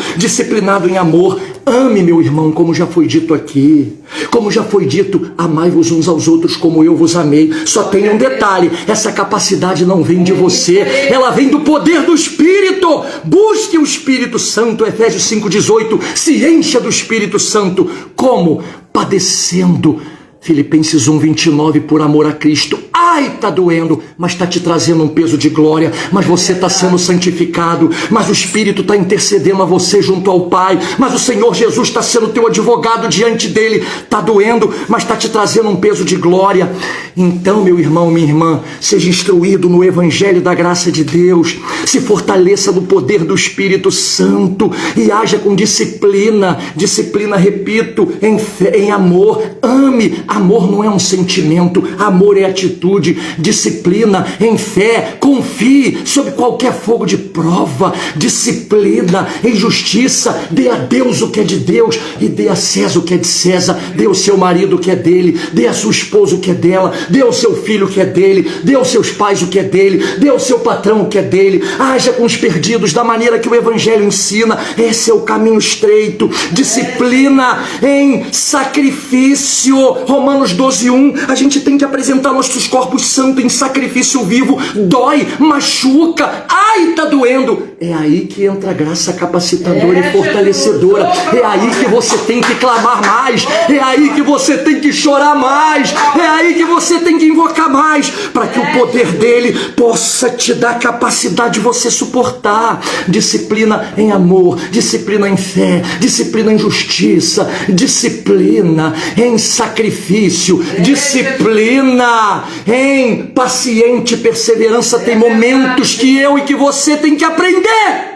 Speaker 3: em amor, ame, meu irmão, como já foi dito aqui. Como já foi dito, amai-vos uns aos outros como eu vos amei. Só tem um detalhe: essa capacidade não vem de você, ela vem do poder do Espírito. Busque o Espírito Santo, Efésios 5,18, se encha do Espírito Santo. Como? Padecendo. Filipenses 1,29, por amor a Cristo. Ai, está doendo, mas está te trazendo um peso de glória. Mas você está sendo santificado, mas o Espírito está intercedendo a você junto ao Pai. Mas o Senhor Jesus está sendo teu advogado diante dele. Está doendo, mas está te trazendo um peso de glória. Então, meu irmão, minha irmã, seja instruído no Evangelho da graça de Deus. Se fortaleça no poder do Espírito Santo e haja com disciplina. Disciplina, repito, em fé, em amor. Ame. Amor não é um sentimento, amor é atitude. Disciplina, em fé, confie sob qualquer fogo de prova. Disciplina, em justiça, dê a Deus o que é de Deus e dê a César o que é de César. Dê ao seu marido o que é dele, dê à sua esposa o que é dela, dê ao seu filho o que é dele, dê aos seus pais o que é dele, dê ao seu patrão o que é dele. Haja com os perdidos da maneira que o Evangelho ensina. Esse é o caminho estreito. Disciplina em sacrifício. Romanos 12:1. A gente tem que apresentar nossos corpos santos em sacrifício vivo. Dói, machuca, ai, está doendo. É aí que entra a graça capacitadora e fortalecedora. É aí que você tem que clamar mais. É aí que você tem que chorar mais. É aí que você tem que invocar mais, para que o poder dele possa te dar capacidade de você suportar. Disciplina em amor, disciplina em fé, disciplina em justiça, disciplina em sacrifício, disciplina em paciente perseverança. Tem momentos que eu e que você tem que aprender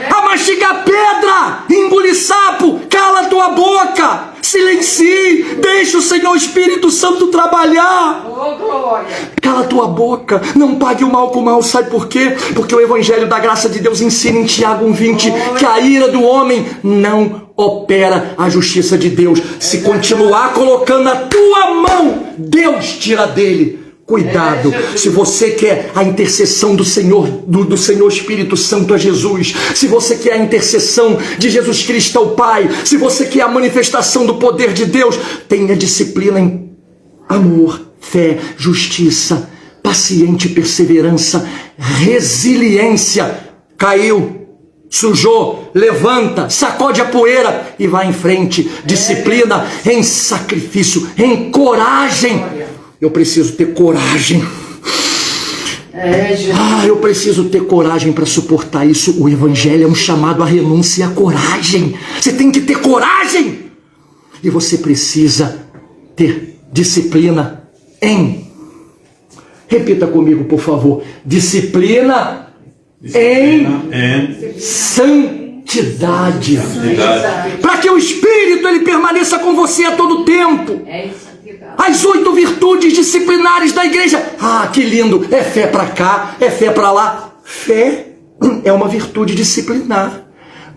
Speaker 3: a mastigar pedra, engolir sapo. Cala tua boca, silencie, deixa o Senhor Espírito Santo trabalhar. Cala tua boca, não pague o mal com o mal. Sabe por quê? Porque o Evangelho da graça de Deus ensina em Tiago 1:20 que a ira do homem não opera a justiça de Deus. Se continuar colocando a tua mão, Deus tira dele. Cuidado, se você quer a intercessão do Senhor, do Senhor Espírito Santo a Jesus, se você quer a intercessão de Jesus Cristo ao Pai, se você quer a manifestação do poder de Deus, tenha disciplina em amor, fé, justiça, paciente perseverança, resiliência. Caiu, sujou, levanta, sacode a poeira e vai em frente. Disciplina em sacrifício, em coragem. Eu preciso ter coragem. Eu preciso ter coragem para suportar isso. O Evangelho é um chamado à renúncia e à coragem. Você tem que ter coragem. E você precisa ter disciplina em... Repita comigo, por favor. Disciplina em santidade. Para que o Espírito ele permaneça com você a todo tempo. As 8 virtudes disciplinares da igreja. Ah, que lindo. É fé para cá, é fé para lá. Fé é uma virtude disciplinar.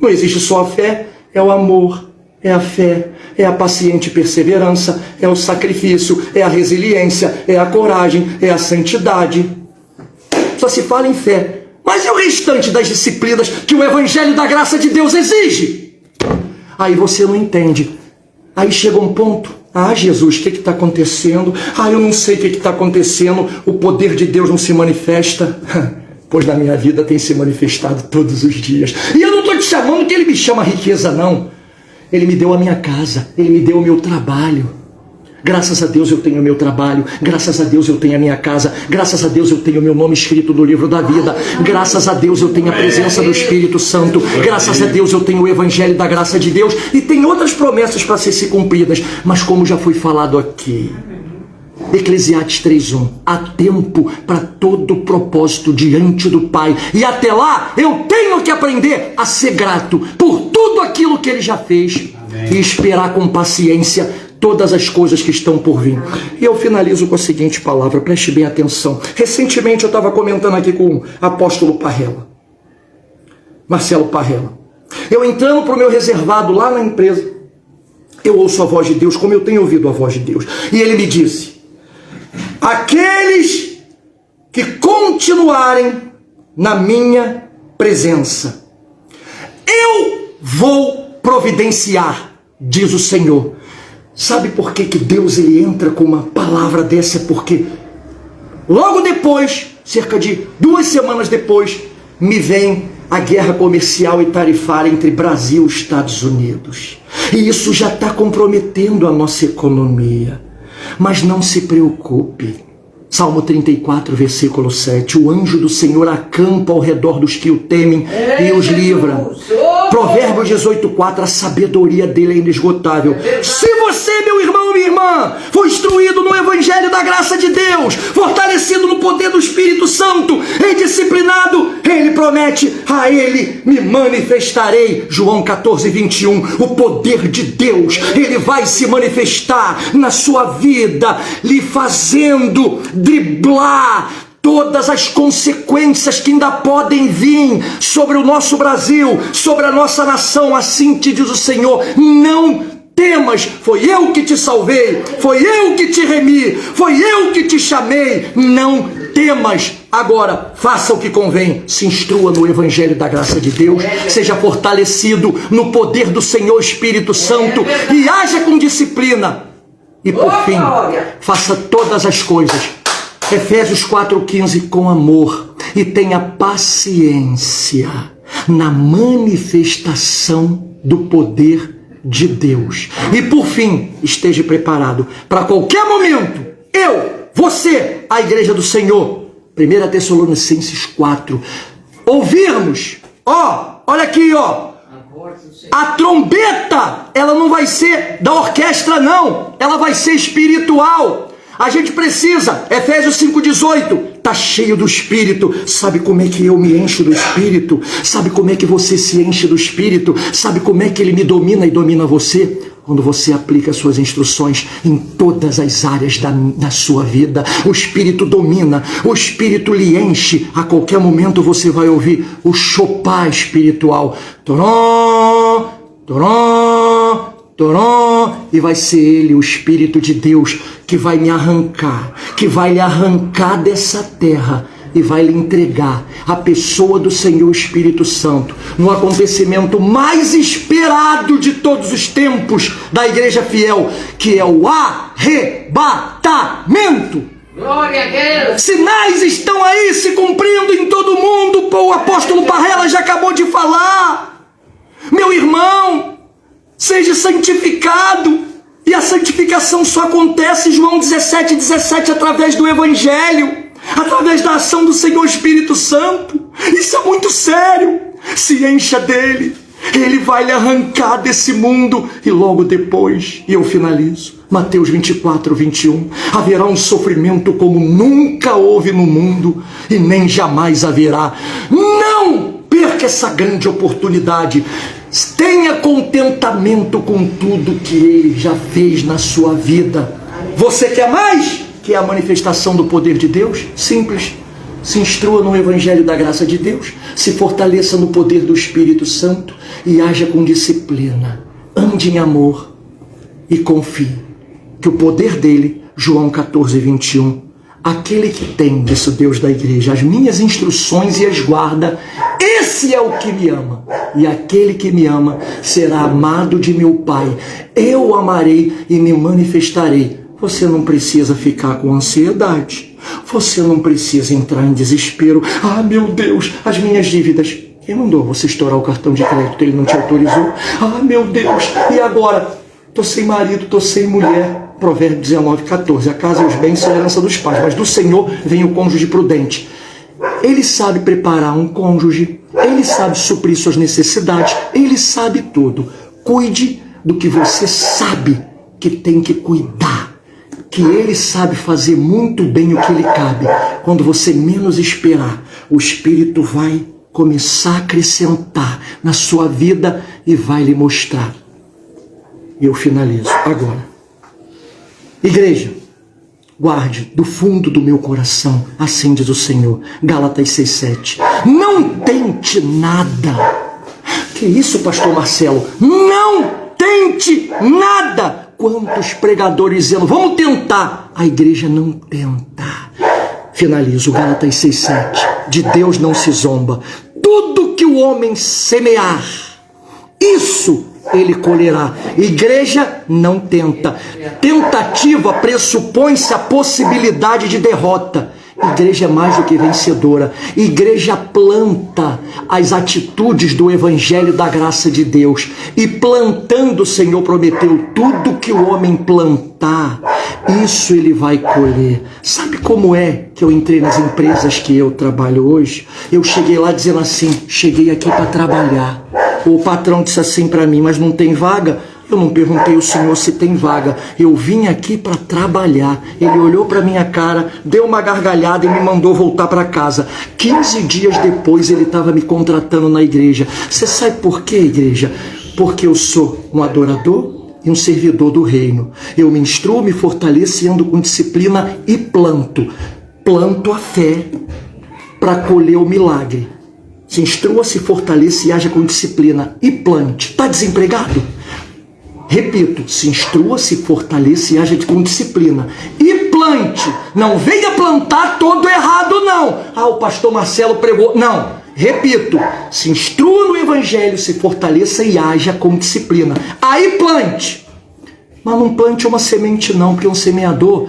Speaker 3: Não existe só a fé, é o amor, é a fé, é a paciente perseverança, é o sacrifício, é a resiliência, é a coragem, é a santidade. Só se fala em fé. Mas e o restante das disciplinas que o Evangelho da graça de Deus exige? Aí você não entende. Aí chega um ponto. Ah, Jesus, o que está acontecendo? Ah, eu não sei o que está acontecendo. O poder de Deus não se manifesta. Pois na minha vida tem se manifestado todos os dias. E eu não estou te chamando que Ele me chama riqueza, não. Ele me deu a minha casa. Ele me deu o meu trabalho. Graças a Deus eu tenho o meu trabalho. Graças a Deus eu tenho a minha casa. Graças a Deus eu tenho o meu nome escrito no livro da vida. Graças a Deus eu tenho a presença do Espírito Santo. Graças a Deus eu tenho o Evangelho da graça de Deus. E tem outras promessas para ser cumpridas. Mas como já foi falado aqui, Eclesiastes 3:1, há tempo para todo propósito diante do Pai. E até lá eu tenho que aprender a ser grato por tudo aquilo que Ele já fez. E esperar com paciência todas as coisas que estão por vir. E eu finalizo com a seguinte palavra, preste bem atenção. Recentemente eu estava comentando aqui com o apóstolo Parrella, Marcelo Parrella. Eu entrando para o meu reservado lá na empresa, eu ouço a voz de Deus como eu tenho ouvido a voz de Deus. E ele me disse: aqueles que continuarem na minha presença, eu vou providenciar, diz o Senhor. Sabe por que Deus ele entra com uma palavra dessa? Porque logo depois, cerca de 2 semanas depois, me vem a guerra comercial e tarifária entre Brasil e Estados Unidos. E isso já está comprometendo a nossa economia. Mas não se preocupe. Salmo 34, versículo 7. O anjo do Senhor acampa ao redor dos que o temem e os livra. Provérbios 18:4. A sabedoria dele é inesgotável. Se você, meu irmão, minha irmã, for instruído no evangelho da graça de Deus, fortalecido no poder do Espírito Santo e disciplinado, ele promete: a ele me manifestarei. João 14:21. O poder de Deus, ele vai se manifestar na sua vida, lhe fazendo driblar todas as consequências que ainda podem vir sobre o nosso Brasil, sobre a nossa nação. Assim te diz o Senhor: não temas, foi eu que te salvei, foi eu que te remi, foi eu que te chamei, não temas. Agora, faça o que convém, se instrua no evangelho da graça de Deus, seja fortalecido no poder do Senhor Espírito Santo e haja com disciplina. E por fim, faça todas as coisas, Efésios 4:15, com amor, e tenha paciência na manifestação do poder de Deus. E por fim, esteja preparado para qualquer momento, você, a igreja do Senhor, 1 Tessalonicenses 4, ouvirmos, olha aqui, a trombeta, ela não vai ser da orquestra não, ela vai ser espiritual. A gente precisa, Efésios 5:18, tá cheio do Espírito. Sabe como é que eu me encho do Espírito? Sabe como é que você se enche do Espírito? Sabe como é que ele me domina e domina você? Quando você aplica suas instruções em todas as áreas da sua vida. O Espírito domina, o Espírito lhe enche. A qualquer momento você vai ouvir o chopar espiritual. Torom, torom, torom. E vai ser ele, o Espírito de Deus, que vai me arrancar, que vai lhe arrancar dessa terra e vai lhe entregar a pessoa do Senhor Espírito Santo, no acontecimento mais esperado de todos os tempos da igreja fiel, que é o arrebatamento.
Speaker 5: Glória a Deus.
Speaker 3: Sinais estão aí se cumprindo em todo o mundo. O apóstolo Parrela já acabou de falar. Meu irmão, seja santificado. E a santificação só acontece, João 17:17, através do Evangelho, através da ação do Senhor Espírito Santo. Isso é muito sério. Se encha dele, ele vai lhe arrancar desse mundo. E logo depois, e eu finalizo, Mateus 24:21, haverá um sofrimento como nunca houve no mundo e nem jamais haverá. Não perca essa grande oportunidade. Tenha contentamento com tudo que ele já fez na sua vida. Você quer mais? Quer a manifestação do poder de Deus? Simples. Se instrua no evangelho da graça de Deus, se fortaleça no poder do Espírito Santo e haja com disciplina. Ande em amor e confie que o poder dele, João 14:21, aquele que tem, disse o Deus da igreja, as minhas instruções e as guarda, esse é o que me ama. E aquele que me ama será amado de meu Pai. Eu o amarei e me manifestarei. Você não precisa ficar com ansiedade. Você não precisa entrar em desespero. Ah, meu Deus, as minhas dívidas. Quem mandou você estourar o cartão de crédito? Ele não te autorizou? Ah, meu Deus, e agora? Estou sem marido, estou sem mulher. Provérbios 19:14. A casa e os bens são a herança dos pais, mas do Senhor vem o cônjuge prudente. Ele sabe preparar um cônjuge, ele sabe suprir suas necessidades, ele sabe tudo. Cuide do que você sabe que tem que cuidar, que ele sabe fazer muito bem o que lhe cabe. Quando você menos esperar, o Espírito vai começar a acrescentar na sua vida e vai lhe mostrar. E eu finalizo agora. Igreja, guarde do fundo do meu coração, assim diz o Senhor, Gálatas 6:7. Não tente nada. Que isso, pastor Marcelo? Não tente nada. Quantos pregadores dizendo, vamos tentar. A igreja não tenta. Finalizo, Gálatas 6:7. De Deus não se zomba. Tudo que o homem semear, isso ele colherá. Igreja não tenta. Tentativa pressupõe-se a possibilidade de derrota. Igreja é mais do que vencedora. Igreja planta as atitudes do Evangelho da graça de Deus. E plantando, o Senhor prometeu, tudo que o homem plantar, isso ele vai colher. Sabe como é que eu entrei nas empresas que eu trabalho hoje? Eu cheguei lá dizendo assim, cheguei aqui para trabalhar. O patrão disse assim para mim, mas não tem vaga? Eu não perguntei ao senhor se tem vaga. Eu vim aqui para trabalhar. Ele olhou para minha cara, deu uma gargalhada e me mandou voltar para casa. 15 dias depois ele estava me contratando na igreja. Você sabe por quê, igreja? Porque eu sou um adorador e um servidor do reino. Eu me instruo, me fortaleço e ando com disciplina e planto. Planto a fé para colher o milagre. Se instrua, se fortaleça e haja com disciplina e plante. Está desempregado? Repito, se instrua, se fortaleça e haja com disciplina. E plante. Não venha plantar todo errado, não. Ah, o pastor Marcelo pregou. Não. Repito, se instrua no evangelho, se fortaleça e haja com disciplina. Aí plante. Mas não plante uma semente não, porque um semeador,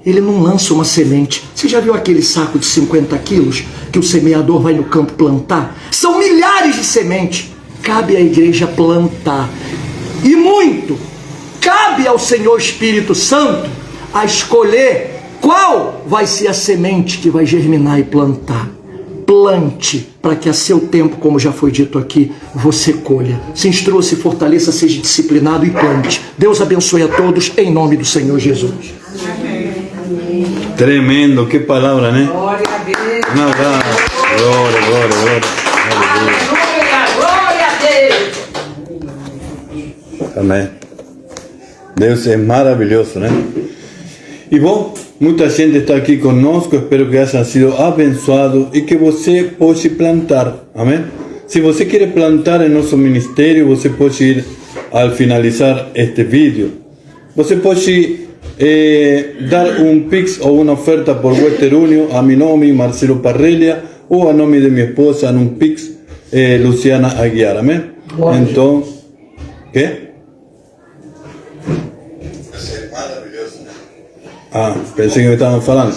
Speaker 3: ele não lança uma semente. Você já viu aquele saco de 50 quilos que o semeador vai no campo plantar? São milhares de sementes. Cabe à igreja plantar. E muito, cabe ao Senhor Espírito Santo a escolher qual vai ser a semente que vai germinar e plantar. Plante, para que a seu tempo, como já foi dito aqui, você colha. Se instrua, se fortaleça, seja disciplinado e plante. Deus abençoe a todos, em nome do Senhor Jesus.
Speaker 4: Amém.
Speaker 2: Tremendo, que palavra, né?
Speaker 4: Glória a Deus.
Speaker 2: Um abraço. Glória, glória, glória.
Speaker 4: Glória a Deus.
Speaker 2: Amém. Deus é maravilhoso, né? E bom, muita gente está aqui conosco, espero que haja sido abençoado e que você possa plantar, amém? Se você quer plantar em nosso ministério, você pode ir ao finalizar este vídeo. Você pode dar um Pix ou uma oferta por Western Union a meu nome, Marcelo Parrella, ou a nome de minha esposa, num Pix, Luciana Aguiar, amém? Então, ¿qué? Ah, pensé que me estaban falando.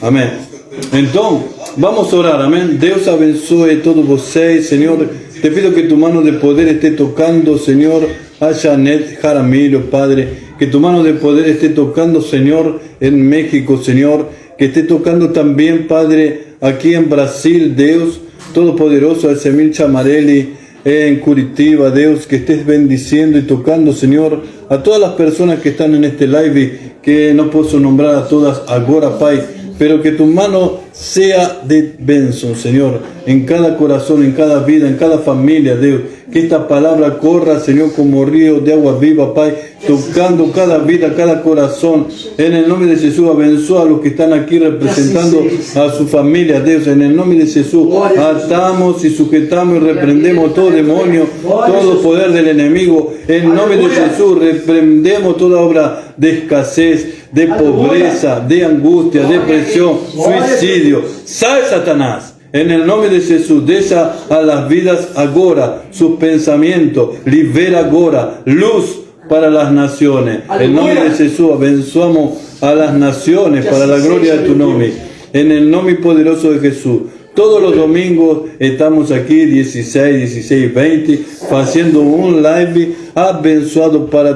Speaker 2: Amém. Então, vamos orar, amém? Deus abençoe todos vocês, Senhor. Te pido que tu mano de poder esté tocando, Senhor, a Janet Jaramillo, Padre. Que tu mano de poder esté tocando, Senhor, en México, Senhor. Que esté tocando también, Padre, aquí en Brasil, Deus Todopoderoso, a Semil Chamarelli, en Curitiba, Deus, que estés bendiciendo y tocando, Señor, a todas las personas que están en este live, que no puedo nombrar a todas ahora, Pai, pero que tu mano sea de bendición, Señor, en cada corazón, en cada vida, en cada familia, Dios, que esta palabra corra, Señor, como río de agua viva, Pai, tocando cada vida, cada corazón, en el nombre de Jesús. Abençoa a los que están aquí representando a su familia, Dios, en el nombre de Jesús. Atamos y sujetamos y reprendemos todo demonio, todo poder del enemigo, en el nombre de Jesús. Reprendemos toda obra de escasez, de pobreza, de angustia, depresión, suicidio. Sal, Satanás. En el nombre de Jesús, deja a las vidas ahora sus pensamientos, libera ahora luz para las naciones. En el nombre de Jesús, abençoamos a las naciones para la gloria de tu nombre. En el nombre poderoso de Jesús. Todos los domingos estamos aquí, 16, 20, haciendo un live abençoado para